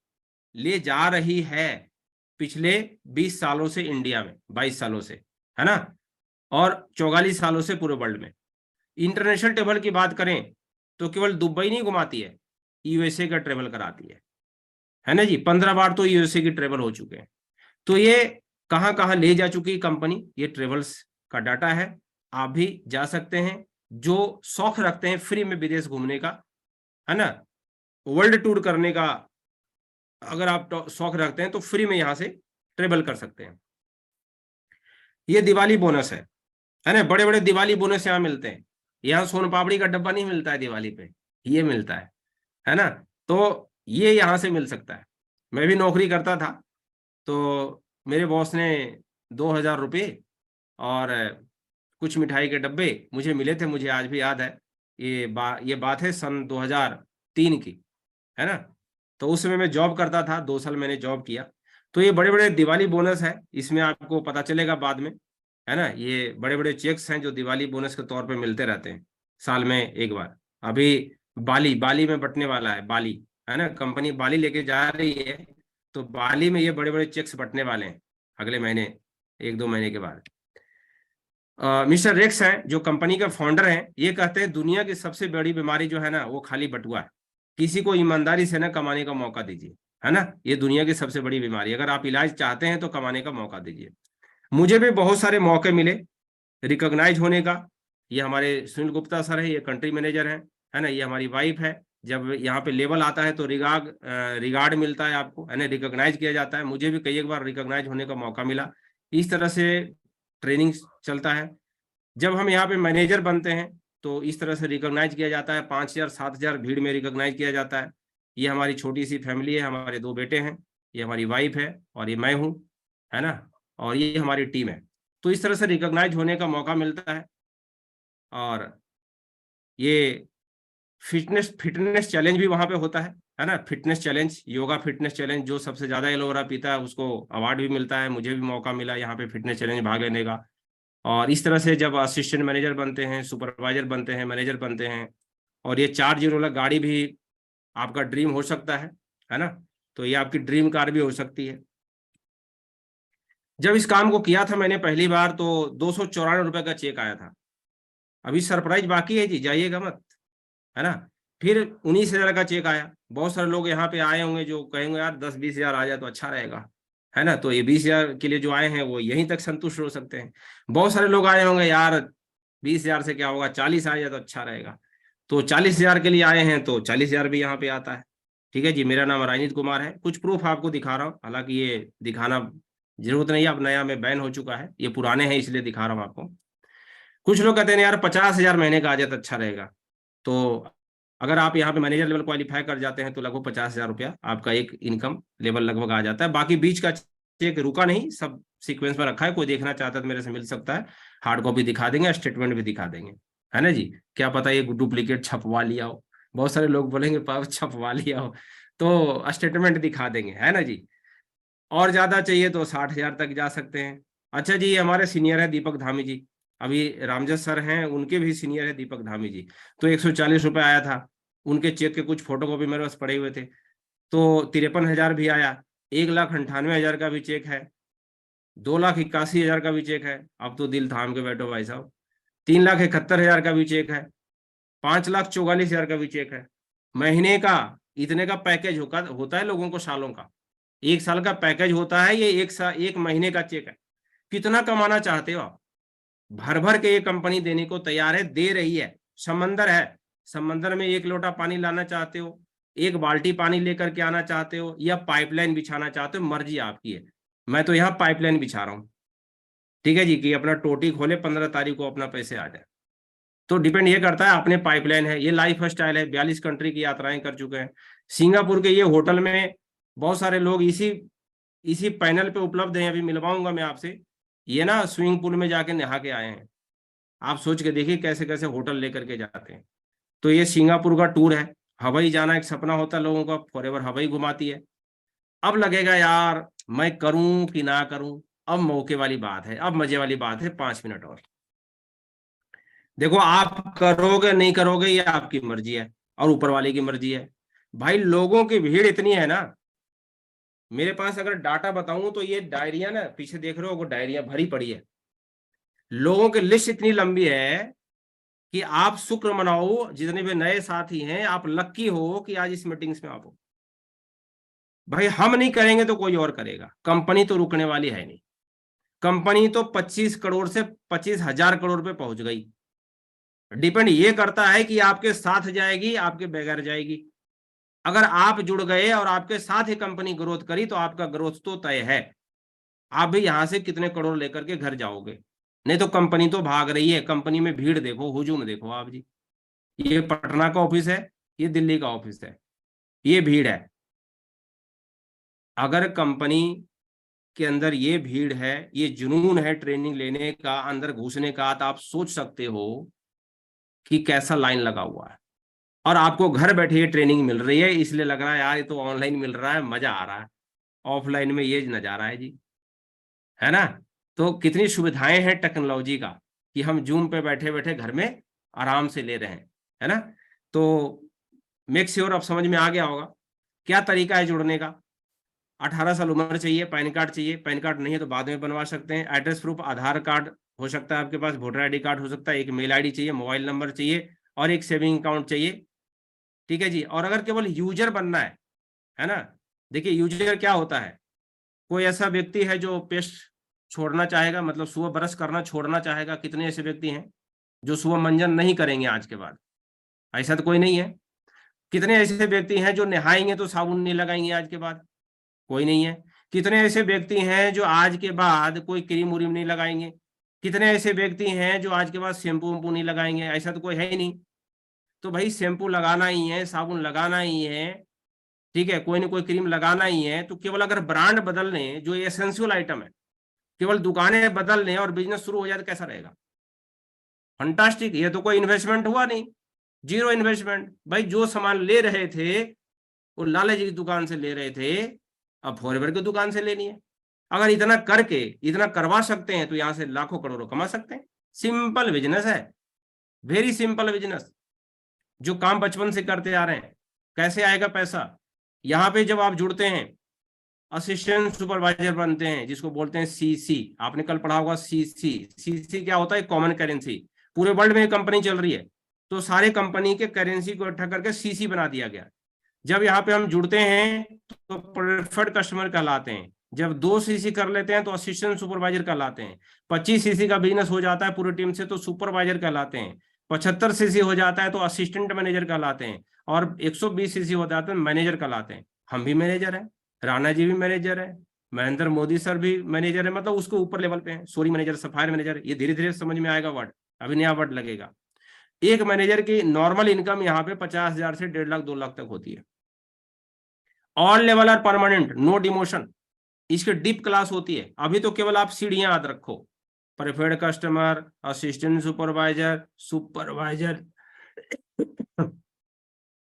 ले जा रही है पिछले 20 सालों से इंडिया में, 22 सालों से, है ना, और 44 सालों से पूरे वर्ल्ड में। इंटरनेशनल ट्रेवल की बात करें तो केवल दुबई नहीं घुमाती है, USA का ट्रेवल कराती है ना जी। 15 बार तो USA की ट्रेवल हो चुके हैं। तो ये कहां कहां ले जा चुकी कंपनी, ये ट्रेवल्स का डाटा है। आप भी जा सकते हैं, जो शौक रखते हैं फ्री में विदेश घूमने का, है ना, वर्ल्ड टूर करने का, अगर आप शौक रखते हैं तो फ्री में यहां से ट्रेवल कर सकते हैं। ये दिवाली बोनस है ना, बड़े बड़े दिवाली बोनस यहाँ मिलते हैं। यहाँ सोन पापड़ी का डब्बा नहीं मिलता है दिवाली पे, ये मिलता है ना। तो ये यहाँ से मिल सकता है। मैं भी नौकरी करता था, तो मेरे बॉस ने 2,000 रुपये और कुछ मिठाई के डब्बे मुझे मिले थे, मुझे आज भी याद है। ये बात है सन 2003 की, है ना। तो उस समय मैं जॉब करता था, 2 साल मैंने जॉब किया। तो ये बड़े बड़े दिवाली बोनस है, इसमें आपको पता चलेगा बाद में, है ना। ये बड़े बड़े चेक्स हैं जो दिवाली बोनस के तौर पे मिलते रहते हैं साल में एक बार। अभी बाली में बंटने वाला है, बाली, है ना, कंपनी बाली लेके जा रही है, तो बाली में ये बड़े बड़े चेक्स बंटने वाले हैं अगले महीने, 1-2 महीने के बाद। मिस्टर रेक्स हैं जो कंपनी के फाउंडर हैं, ये कहते हैं दुनिया की सबसे बड़ी बीमारी जो है ना वो खाली बटुआ है। किसी को ईमानदारी से ना कमाने का मौका दीजिए, है ना। ये दुनिया की सबसे बड़ी बीमारी, अगर आप इलाज चाहते हैं तो कमाने का मौका दीजिए। मुझे भी बहुत सारे मौके मिले रिकॉग्नाइज होने का। ये हमारे सुनील गुप्ता सर है, ये कंट्री मैनेजर है ना। ये हमारी वाइफ है। जब यहाँ पे लेवल आता है तो रिगार्ड मिलता है आपको, है ना, रिकॉग्नाइज किया जाता है। मुझे भी कई एक बार रिकॉग्नाइज होने का मौका मिला। इस तरह से ट्रेनिंग चलता है। जब हम यहाँ पे मैनेजर बनते हैं तो इस तरह से रिकॉग्नाइज किया जाता है, 5,000 7,000 भीड़ में रिकॉग्नाइज किया जाता है। ये हमारी छोटी सी फैमिली है, हमारे 2 बेटे हैं, ये हमारी वाइफ है और ये मैं हूँ, है ना, और ये हमारी टीम है। तो इस तरह से रिकॉग्नाइज होने का मौका मिलता है। और ये फिटनेस चैलेंज भी वहाँ पे होता है ना। Fitness challenge, yoga fitness challenge, जो सबसे ज्यादा एलोवेरा पीता है उसको अवार्ड भी मिलता है। मुझे भी मौका मिला यहाँ पे फिटनेस चैलेंज भाग लेने का। और इस तरह से जब असिस्टेंट मैनेजर बनते हैं, सुपरवाइजर बनते हैं, मैनेजर बनते हैं, और ये 4 जीरो वाला गाड़ी भी आपका ड्रीम हो सकता है ना। तो ये आपकी ड्रीम कार भी हो सकती है। जब इस काम को किया था मैंने पहली बार तो 294 रुपए का चेक आया था। अभी सरप्राइज बाकी है जी, जाइएगा मत, है ना। फिर 19,000 का चेक आया। बहुत सारे लोग यहाँ पे आए होंगे जो कहेंगे यार 10-20 हजार आ जाए तो अच्छा रहेगा, है ना। तो ये 20,000 के लिए जो आए हैं वो यहीं तक संतुष्ट हो सकते हैं। बहुत सारे लोग आए होंगे यार 20,000 से क्या होगा, 40 आ जाए तो अच्छा रहेगा। तो 40,000 के लिए आए हैं तो 40,000 भी यहाँ पे आता है। ठीक है जी, मेरा नाम राजनीत कुमार है। कुछ प्रूफ आपको दिखा रहा हूँ, हालांकि ये दिखाना जरूरत नहीं है, अब नया में बैन हो चुका है, ये पुराने हैं इसलिए दिखा रहा हूँ आपको। कुछ लोग कहते हैं यार 50,000 महीने का आ जाए तो अच्छा रहेगा। तो अगर आप यहाँ पे मैनेजर लेवल क्वालिफाई कर जाते हैं तो लगभग 50,000 रुपया आपका एक इनकम लेवल लगभग आ जाता है। बाकी बीच का चेक रुका नहीं, सब सीक्वेंस में रखा है। कोई देखना चाहता है तो मेरे से मिल सकता है, हार्ड कॉपी दिखा देंगे, स्टेटमेंट भी दिखा देंगे, है ना जी। क्या पता ये डुप्लीकेट छपवा लिया हो, बहुत सारे लोग बोलेंगे पाप छपवा लिया हो, तो स्टेटमेंट दिखा देंगे, है ना जी। और ज्यादा चाहिए तो 60,000 तक जा सकते हैं। अच्छा जी, ये हमारे सीनियर है दीपक धामी जी, अभी रामजस सर हैं, उनके भी सीनियर है दीपक धामी जी। तो 140 रुपये आया था, उनके चेक के कुछ फोटो कॉपी मेरे पास पड़े हुए थे। तो 53,000 भी आया, 1,98,000 का भी चेक है, 2,81,000 का भी चेक है। अब तो दिल थाम के बैठो भाई साहब। 3,71,000 का भी चेक है, 5,44,000 का भी चेक है। महीने का इतने का पैकेज होता है लोगों को, सालों का 1 साल का पैकेज होता है, ये 1 महीने का चेक है। कितना कमाना चाहते हो आप? भर भर के ये कंपनी देने को तैयार है, दे रही है। समंदर है, समंदर में 1 लोटा पानी लाना चाहते हो, 1 बाल्टी पानी लेकर के आना चाहते हो, या पाइपलाइन बिछाना चाहते हो, मर्जी आपकी है। मैं तो यहाँ पाइपलाइन बिछा रहा हूँ, ठीक है जी, कि अपना टोटी खोले 15 तारीख को अपना पैसे आ जाए। तो डिपेंड ये करता है, अपने पाइपलाइन है, ये लाइफ स्टाइल है। 42 कंट्री की यात्राएं कर चुके हैं। सिंगापुर के ये होटल में बहुत सारे लोग इसी इसी पैनल पे उपलब्ध हैं, अभी मिलवाऊंगा मैं आपसे। ये ना स्विमिंग पूल में जाके नहा के आए हैं। आप सोच के देखिए कैसे कैसे होटल लेकर के जाते हैं। तो ये सिंगापुर का टूर है। हवाई जाना एक सपना होता है लोगों का, फॉरएवर हवाई घुमाती है। अब लगेगा यार मैं करूं कि ना करूं, अब मौके वाली बात है, अब मजे वाली बात है। 5 मिनट और देखो, आप करोगे नहीं करोगे ये आपकी मर्जी है और ऊपर वाले की मर्जी है। भाई लोगों की भीड़ इतनी है ना, मेरे पास अगर डाटा बताऊं तो ये डायरिया ना पीछे देख रहे हो, वो डायरिया भरी पड़ी है। लोगों की लिस्ट इतनी लंबी है कि आप शुक्र मनाओ, जितने भी नए साथी हैं आप लक्की हो कि आज इस मीटिंग्स में आप हो। भाई हम नहीं करेंगे तो कोई और करेगा, कंपनी तो रुकने वाली है नहीं। कंपनी तो 25 करोड़ से 25,000 करोड़ पे पहुंच गई। डिपेंड ये करता है कि आपके साथ जाएगी आपके बगैर जाएगी। अगर आप जुड़ गए और आपके साथ ही कंपनी ग्रोथ करी तो आपका ग्रोथ तो तय है। आप भी यहां से कितने करोड़ लेकर के घर जाओगे, नहीं तो कंपनी तो भाग रही है। कंपनी में भीड़ देखो, हुजूम देखो आप जी। ये पटना का ऑफिस है, ये दिल्ली का ऑफिस है, ये भीड़ है। अगर कंपनी के अंदर ये भीड़ है, ये जुनून है ट्रेनिंग लेने का, अंदर घुसने का, तो आप सोच सकते हो कि कैसा लाइन लगा हुआ है। और आपको घर बैठे ये ट्रेनिंग मिल रही है, इसलिए लग रहा है यार ये तो ऑनलाइन मिल रहा है, मजा आ रहा है। ऑफलाइन में ये नजारा है जी, है ना। तो कितनी सुविधाएं हैं टेक्नोलॉजी का कि हम जूम पे बैठे बैठे घर में आराम से ले रहे हैं, है ना। तो मेक श्योर अब समझ में आ गया होगा क्या तरीका है जुड़ने का। 18 साल उम्र चाहिए, पैन कार्ड चाहिए, पैन कार्ड नहीं है तो बाद में बनवा सकते हैं। एड्रेस प्रूफ आधार कार्ड हो सकता है आपके पास, वोटर आईडी कार्ड हो सकता है, एक मेल आईडी चाहिए, मोबाइल नंबर चाहिए और एक सेविंग अकाउंट चाहिए, ठीक है जी। और अगर केवल यूजर बनना है ना, देखिए यूजर क्या होता है, कोई ऐसा व्यक्ति है जो पेस्ट छोड़ना चाहेगा, मतलब सुबह ब्रश करना छोड़ना चाहेगा। कितने ऐसे व्यक्ति हैं जो सुबह मंजन नहीं करेंगे आज के बाद? ऐसा तो कोई नहीं है। कितने ऐसे व्यक्ति हैं जो नहाएंगे तो साबुन नहीं लगाएंगे आज के बाद? कोई नहीं है। कितने ऐसे व्यक्ति हैं जो आज के बाद कोई क्रीम उरीम नहीं लगाएंगे? कितने ऐसे व्यक्ति हैं जो आज के बाद शैम्पू वैम्पू नहीं लगाएंगे? ऐसा तो कोई है ही नहीं। तो भाई शैम्पू लगाना ही है, साबुन लगाना ही है, ठीक है, कोई ना कोई क्रीम लगाना ही है। तो केवल अगर ब्रांड बदल लें, जो एसेंशियल आइटम है, केवल दुकानें बदल लें और बिजनेस शुरू हो जाए तो कैसा रहेगा? फंटास्टिक। ये तो कोई इन्वेस्टमेंट हुआ नहीं, जीरो इन्वेस्टमेंट। भाई जो सामान ले रहे थे वो लाला जी की दुकान से ले रहे थे, अब फॉरएवर की दुकान से लेनी है। अगर इतना करके इतना करवा सकते हैं तो यहां से लाखों करोड़ों कमा सकते हैं। सिंपल बिजनेस है, वेरी सिंपल बिजनेस, जो काम बचपन से करते आ रहे हैं। कैसे आएगा पैसा? यहाँ पे जब आप जुड़ते हैं असिस्टेंट सुपरवाइजर बनते हैं, जिसको बोलते हैं सीसी। आपने कल पढ़ा होगा सीसी। सीसी क्या होता है? Common currency. पूरे वर्ल्ड में कंपनी चल रही है, तो सारे कंपनी के करेंसी को इकट्ठा करके सीसी बना दिया गया। जब यहाँ पे हम जुड़ते हैं तो प्रेफर्ड कस्टमर कहलाते हैं। जब 2 सीसी कर लेते हैं तो असिस्टेंट सुपरवाइजर कहलाते हैं। 25 सीसी का बिजनेस हो जाता है पूरी टीम से तो सुपरवाइजर कहलाते हैं। 75 सीसी हो जाता है तो असिस्टेंट मैनेजर कहलाते हैं। और 120 सीसी हो जाते हैं मैनेजर कहलाते हैं। हम भी मैनेजर हैं, राणा जी भी मैनेजर है, महेंद्र मोदी सर भी मैनेजर है, मतलब उसके ऊपर लेवल पे हैं। सॉरी मैनेजर, सफायर मैनेजर, ये धीरे धीरे समझ में आएगा वर्ड, अभी नया वर्ड लगेगा। एक मैनेजर की नॉर्मल इनकम यहाँ पे 50,000 से 1.5 लाख 2 लाख तक होती है। All level are permanent, no demotion. इसकी डीप क्लास होती है। अभी तो केवल आप सीढ़ियां याद रखो, preferred customer, assistant supervisor, supervisor,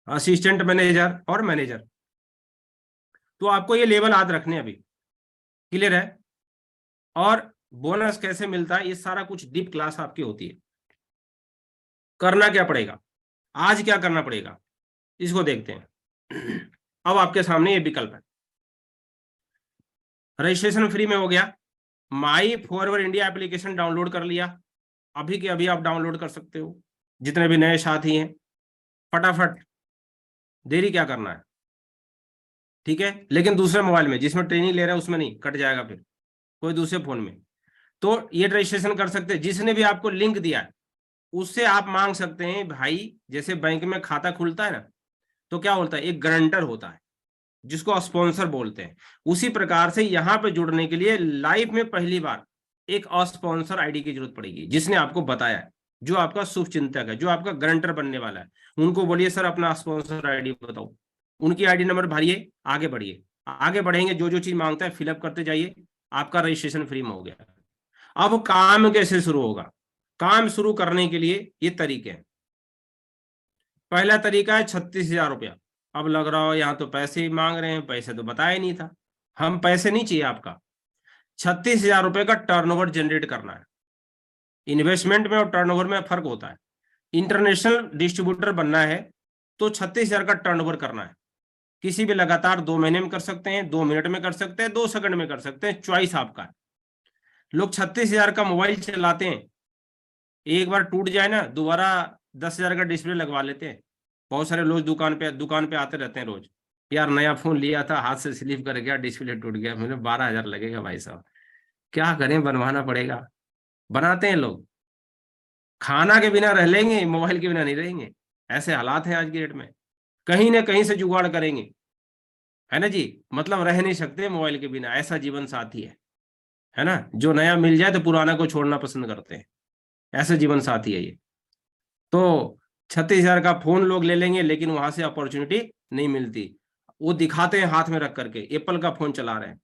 assistant manager और मैनेजर। तो आपको ये लेवल याद रखने अभी, क्लियर है? और बोनस कैसे मिलता है, ये सारा कुछ डीप क्लास आपकी होती है। करना क्या पड़ेगा, आज क्या करना पड़ेगा, इसको देखते हैं। अब आपके सामने ये विकल्प है। रजिस्ट्रेशन फ्री में हो गया। माई फॉरवर्ड इंडिया एप्लीकेशन डाउनलोड कर लिया, अभी के अभी आप डाउनलोड कर सकते हो। जितने भी नए साथी हैं फटाफट, देरी क्या करना है, ठीक है? लेकिन दूसरे मोबाइल में जिसमें ट्रेनिंग ले रहे हैं उसमें नहीं, कट जाएगा फिर, कोई दूसरे फोन में। तो ये रजिस्ट्रेशन कर सकते हैं। जिसने भी आपको लिंक दिया है उससे आप मांग सकते हैं भाई, जैसे बैंक में खाता खुलता है ना, तो क्या होता है, एक गारंटर होता है जिसको स्पॉन्सर बोलते हैं। उसी प्रकार से यहाँ पे जुड़ने के लिए लाइफ में पहली बार एक स्पॉन्सर आईडी की जरूरत पड़ेगी, जिसने आपको बताया है, जो आपका शुभ चिंतक है, जो आपका गारंटर बनने वाला है। उनको बोलिए सर अपना स्पॉन्सर आईडी बताओ, उनकी आईडी नंबर भरिए, आगे बढ़िए। आगे बढ़ेंगे, जो जो चीज मांगता है फिलअप करते जाइए, आपका रजिस्ट्रेशन फ्री में हो गया। अब काम कैसे शुरू होगा? काम शुरू करने के लिए ये तरीके हैं। पहला तरीका है 36,000 रुपया। अब लग रहा हो यहाँ तो पैसे ही मांग रहे हैं, पैसे तो बताया नहीं था। हम पैसे नहीं चाहिए आपका, 36,000 रुपये का टर्नओवर जनरेट करना है। इन्वेस्टमेंट में और टर्नओवर में फर्क होता है। इंटरनेशनल डिस्ट्रीब्यूटर बनना है तो 36,000 का टर्नओवर करना है। किसी भी लगातार 2 महीने में कर सकते हैं, 2 मिनट में कर सकते हैं, 2 सेकंड में कर सकते हैं, चॉइस आपका है। लोग 36,000 का मोबाइल चलाते हैं, एक बार टूट जाए ना, दोबारा 10,000 का डिस्प्ले लगवा लेते हैं। बहुत सारे लोग दुकान पे आते रहते हैं रोज, यार नया फोन लिया था, हाथ से स्लिप कर गया, डिस्प्ले टूट गया, मैंने 12,000 लगेगा भाई साहब, क्या करें, बनवाना पड़ेगा। बनाते हैं लोग। खाना के बिना रह लेंगे, मोबाइल के बिना नहीं रहेंगे, ऐसे हालात हैं आज की डेट में। कहीं ना कहीं से जुगाड़ करेंगे, है ना जी, मतलब रह नहीं सकते मोबाइल के बिना, ऐसा जीवन साथी है ना। जो नया मिल जाए तो पुराना को छोड़ना पसंद करते हैं, ऐसे जीवन साथी है ये। तो 36,000 का फोन लोग ले लेंगे, लेकिन वहां से अपॉर्चुनिटी नहीं मिलती। वो दिखाते हैं हाथ में रख करके एप्पल का फोन चला रहे हैं,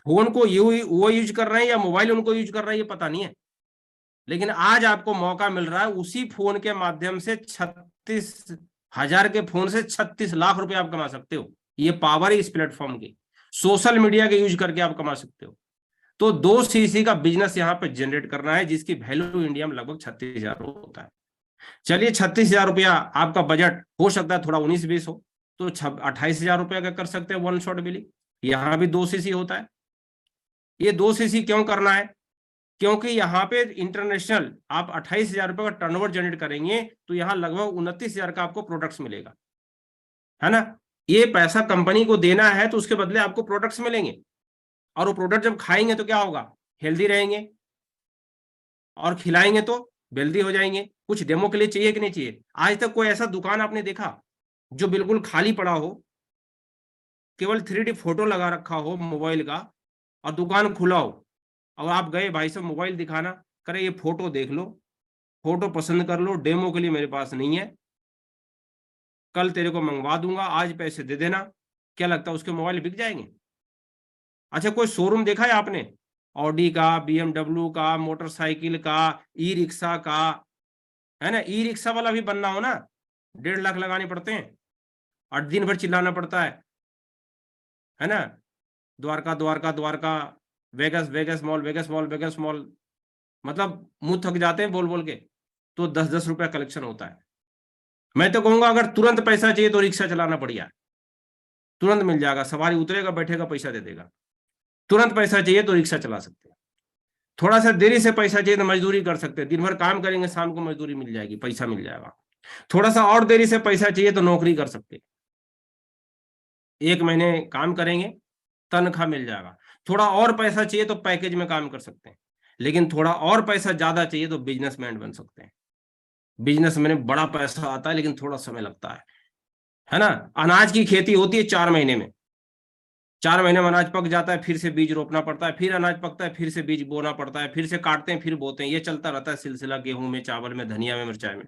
फोन को वो यूज कर रहे हैं या मोबाइल उनको यूज कर रहा है ये पता नहीं है। लेकिन आज आपको मौका मिल रहा है, उसी फोन के माध्यम से 36,000 के फोन से 36 लाख रुपए आप कमा सकते हो। ये पावर है इस प्लेटफॉर्म की। सोशल मीडिया के यूज करके आप कमा सकते हो। तो 2 सीसी का बिजनेस यहाँ पे जनरेट करना है, जिसकी वैल्यू इंडिया में लगभग 36,000 होता है। चलिए 36,000 रुपया आपका बजट हो सकता है थोड़ा 19-20 हो, तो 28,000 रुपया का कर सकते हैं वन शॉट बिलिंग। यहाँ भी 2 सीसी होता है। ये 2 सीसी क्यों करना है? क्योंकि यहाँ पे इंटरनेशनल आप 28,000 रुपये का टर्नओवर जनरेट करेंगे तो यहाँ लगभग 29,000 का आपको प्रोडक्ट्स मिलेगा, है ना। ये पैसा कंपनी को देना है तो उसके बदले आपको प्रोडक्ट्स मिलेंगे, और वो प्रोडक्ट जब खाएंगे तो क्या होगा, हेल्दी रहेंगे, और खिलाएंगे तो वेल्दी हो जाएंगे। कुछ डेमो के लिए चाहिए कि नहीं चाहिए? आज तक कोई ऐसा दुकान आपने देखा जो बिल्कुल खाली पड़ा हो, केवल 3D फोटो लगा रखा हो मोबाइल का, और दुकान खुला हो, और आप गए भाई साहब मोबाइल दिखाना, करे ये फोटो देख लो, फोटो पसंद कर लो, डेमो के लिए मेरे पास नहीं है, कल तेरे को मंगवा दूंगा, आज पैसे दे देना। क्या लगता है उसके मोबाइल बिक जाएंगे? अच्छा, कोई शोरूम देखा है आपने? ऑडी का, BMW का, मोटरसाइकिल का, ई रिक्शा का, है ना। ई रिक्शा वाला भी बनना हो ना, 1.5 लाख लगाने पड़ते हैं, और दिन भर चिल्लाना पड़ता है ना। Dwarka Dwarka Dwarka, Vegas Vegas mall, Vegas mall, Vegas mall, मतलब मुंह थक जाते हैं बोल बोल के। तो 10-10 रुपया कलेक्शन होता है। मैं तो कहूंगा अगर तुरंत पैसा चाहिए तो रिक्शा चलाना बढ़िया है, तुरंत मिल जाएगा, सवारी उतरेगा बैठेगा पैसा दे देगा। तुरंत पैसा चाहिए तो रिक्शा चला सकते हैं, थोड़ा सा देरी से पैसा चाहिए तो मजदूरी कर सकते हैं, दिन भर काम करेंगे शाम को मजदूरी मिल जाएगी, पैसा मिल जाएगा। थोड़ा सा और देरी से पैसा चाहिए तो नौकरी कर सकते हैं, 1 महीने काम करेंगे तनख्वाह मिल जाएगा। थोड़ा और पैसा चाहिए तो पैकेज में काम कर सकते हैं, लेकिन थोड़ा और पैसा ज्यादा चाहिए तो बिजनेसमैन बन सकते हैं। बिजनेसमैन में बड़ा पैसा आता है लेकिन थोड़ा समय लगता है ना। अनाज की खेती होती है 4 महीने में, 4 महीने में अनाज पक जाता है, फिर से बीज रोपना पड़ता है, फिर अनाज पकता है, फिर से बीज बोना पड़ता है, फिर से काटते हैं, फिर बोते हैं, ये चलता रहता है सिलसिला, गेहूं में, चावल में, धनिया में, मिर्चाई में।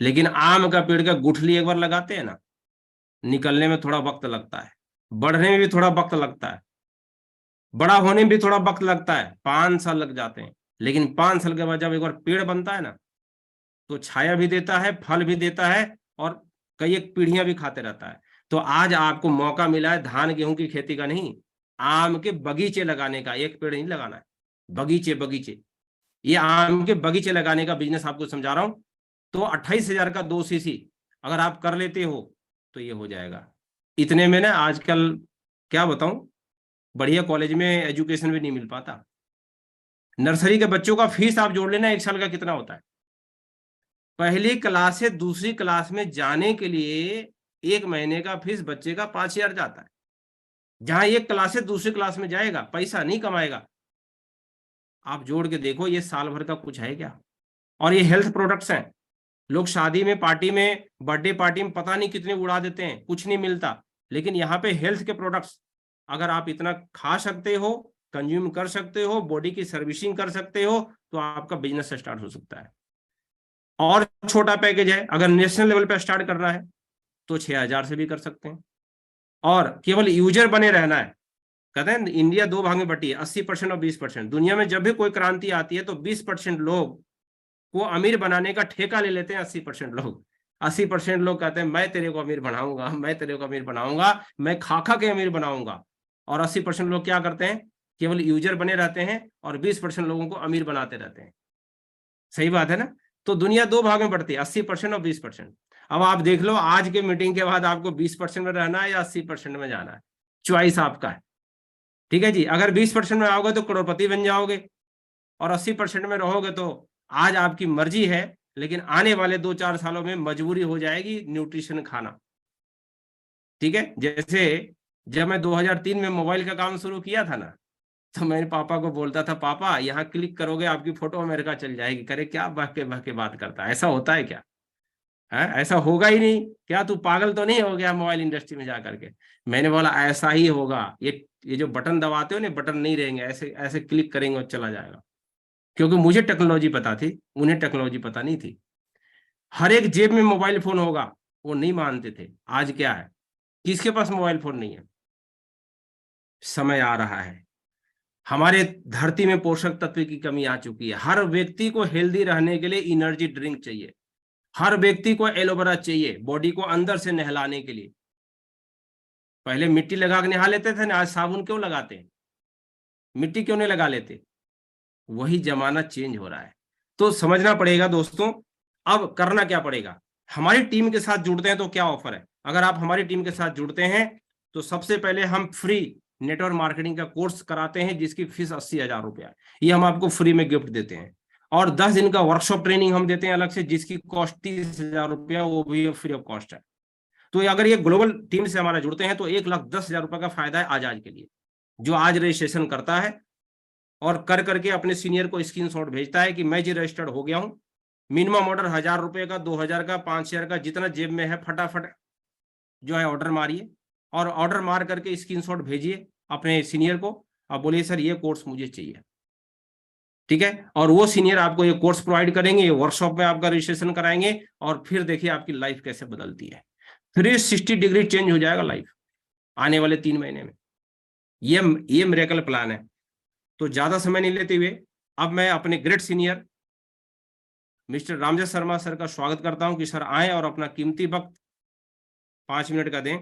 लेकिन आम का पेड़ का गुठली एक बार लगाते हैं ना, निकलने में थोड़ा वक्त लगता है, बढ़ने में भी थोड़ा वक्त लगता है, बड़ा होने में भी थोड़ा वक्त लगता है, 5 साल लग जाते हैं। लेकिन 5 साल के बाद जब एक बार पेड़ बनता है ना, तो छाया भी देता है, फल भी देता है, और कई एक पीढ़ियां भी खाते रहता है। तो आज आपको मौका मिला है धान गेहूं की खेती का नहीं, आम के बगीचे लगाने का। एक पेड़ नहीं लगाना है, बगीचे बगीचे, ये आम के बगीचे लगाने का बिजनेस आपको समझा रहा हूं। तो 28,000 का 2 सीसी अगर आप कर लेते हो तो ये हो जाएगा। इतने में ना आजकल क्या बताऊं, बढ़िया कॉलेज में एजुकेशन भी नहीं मिल पाता। नर्सरी के बच्चों का फीस आप जोड़ लेना 1 साल का कितना होता है। पहली क्लास से दूसरी क्लास में जाने के लिए 1 महीने का फीस बच्चे का 5,000 जाता है। जहां एक क्लास से दूसरी क्लास में जाएगा, पैसा नहीं कमाएगा। आप जोड़ के देखो, ये साल भर का कुछ है क्या। और ये हेल्थ प्रोडक्ट्स हैं, लोग शादी में, पार्टी में, बर्थडे पार्टी में पता नहीं कितने उड़ा देते हैं, कुछ नहीं मिलता। लेकिन यहाँ पे हेल्थ के प्रोडक्ट्स अगर आप इतना खा सकते हो, कंज्यूम कर सकते हो, बॉडी की सर्विसिंग कर सकते हो, तो आपका बिजनेस स्टार्ट हो सकता है। और छोटा पैकेज है, अगर नेशनल लेवल पे स्टार्ट करना है तो 6,000 से भी कर सकते हैं। और केवल यूजर बने रहना है। कहते हैं इंडिया 2 भाग में बटी है, 80% और 20%। दुनिया में जब भी कोई क्रांति आती है तो 20% लोग को अमीर बनाने का ठेका ले लेते हैं 80% लोग। 80% लोग कहते हैं मैं तेरे को अमीर बनाऊंगा, मैं तेरे को अमीर बनाऊंगा, मैं खा खा के अमीर बनाऊंगा। और 80% लोग क्या करते हैं, केवल यूजर बने रहते हैं और 20% लोगों को अमीर बनाते रहते हैं। सही बात है ना। तो दुनिया 2 भाग में बढ़ती है, 80% और 20%। अब आप देख लो, आज के मीटिंग के बाद आपको 20% में रहना है या 80% में जाना है, चॉइस आपका है। ठीक है जी। अगर 20% में आओगे तो करोड़पति बन जाओगे, और 80% में रहोगे तो आज आपकी मर्जी है, लेकिन आने वाले 2-4 सालों में मजबूरी हो जाएगी न्यूट्रिशन खाना। ठीक है। जैसे जब मैं 2003 में मोबाइल का काम शुरू किया था ना, तो मेरे पापा को बोलता था, पापा यहाँ क्लिक करोगे आपकी फोटो अमेरिका चल जाएगी। करे क्या बहके बहके बात करता है, ऐसा होता है क्या? है ऐसा होगा ही नहीं। क्या तू पागल तो नहीं हो गया मोबाइल इंडस्ट्री में जा करके? मैंने बोला ऐसा ही होगा। ये जो बटन दबाते हो ना, बटन नहीं रहेंगे, ऐसे ऐसे क्लिक करेंगे और चला जाएगा। क्योंकि मुझे टेक्नोलॉजी पता थी, उन्हें टेक्नोलॉजी पता नहीं थी। हर एक जेब में मोबाइल फोन होगा, वो नहीं मानते थे। आज क्या है, किसके पास मोबाइल फोन नहीं है? समय आ रहा है, हमारे धरती में पोषक तत्व की कमी आ चुकी है। हर व्यक्ति को हेल्दी रहने के लिए एनर्जी ड्रिंक चाहिए, हर व्यक्ति को एलोवेरा चाहिए बॉडी को अंदर से नहलाने के लिए। पहले मिट्टी लगा के नहा लेते थे ना, आज साबुन क्यों लगाते हैं? मिट्टी क्यों नहीं लगा लेते? वही जमाना चेंज हो रहा है। तो समझना पड़ेगा दोस्तों। अब करना क्या पड़ेगा, हमारी टीम के साथ जुड़ते हैं तो क्या ऑफर है। अगर आप हमारी टीम के साथ जुड़ते हैं तो सबसे पहले हम फ्री नेटवर्क मार्केटिंग का कोर्स कराते हैं, जिसकी फीस 80,000 रुपया है। ये हम आपको फ्री में गिफ्ट देते हैं। और 10 दिन का वर्कशॉप ट्रेनिंग हम देते हैं अलग से, जिसकी कॉस्ट 30,000 रुपया, वो भी फ्री ऑफ कॉस्ट है। तो अगर ये ग्लोबल टीम से हमारा जुड़ते हैं तो 1,10,000 रुपये का फायदा है आज के लिए। जो आज रजिस्ट्रेशन करता है और कर करके अपने सीनियर को स्क्रीनशॉट भेजता है कि मैं जी रजिस्टर्ड हो गया हूं, मिनिमम ऑर्डर 1,000 रुपये का, 2,000 का, 5,000 का, जितना जेब में है फटाफट जो है ऑर्डर मारिए, और ऑर्डर मार करके स्क्रीनशॉट भेजिए अपने सीनियर को, और बोलिए सर ये कोर्स मुझे चाहिए। ठीक है। और वो सीनियर आपको ये कोर्स प्रोवाइड करेंगे, ये वर्कशॉप में आपका रजिस्ट्रेशन कराएंगे, और फिर देखिए आपकी लाइफ कैसे बदलती है। 360 डिग्री चेंज हो जाएगा लाइफ आने वाले 3 महीने में। ये मिरेकल प्लान है। तो ज्यादा समय नहीं लेते हुए अब मैं अपने great senior mister Ramjas Sharma sir का स्वागत करता हूं कि सर आए और अपना कीमती वक्त 5 मिनट का दें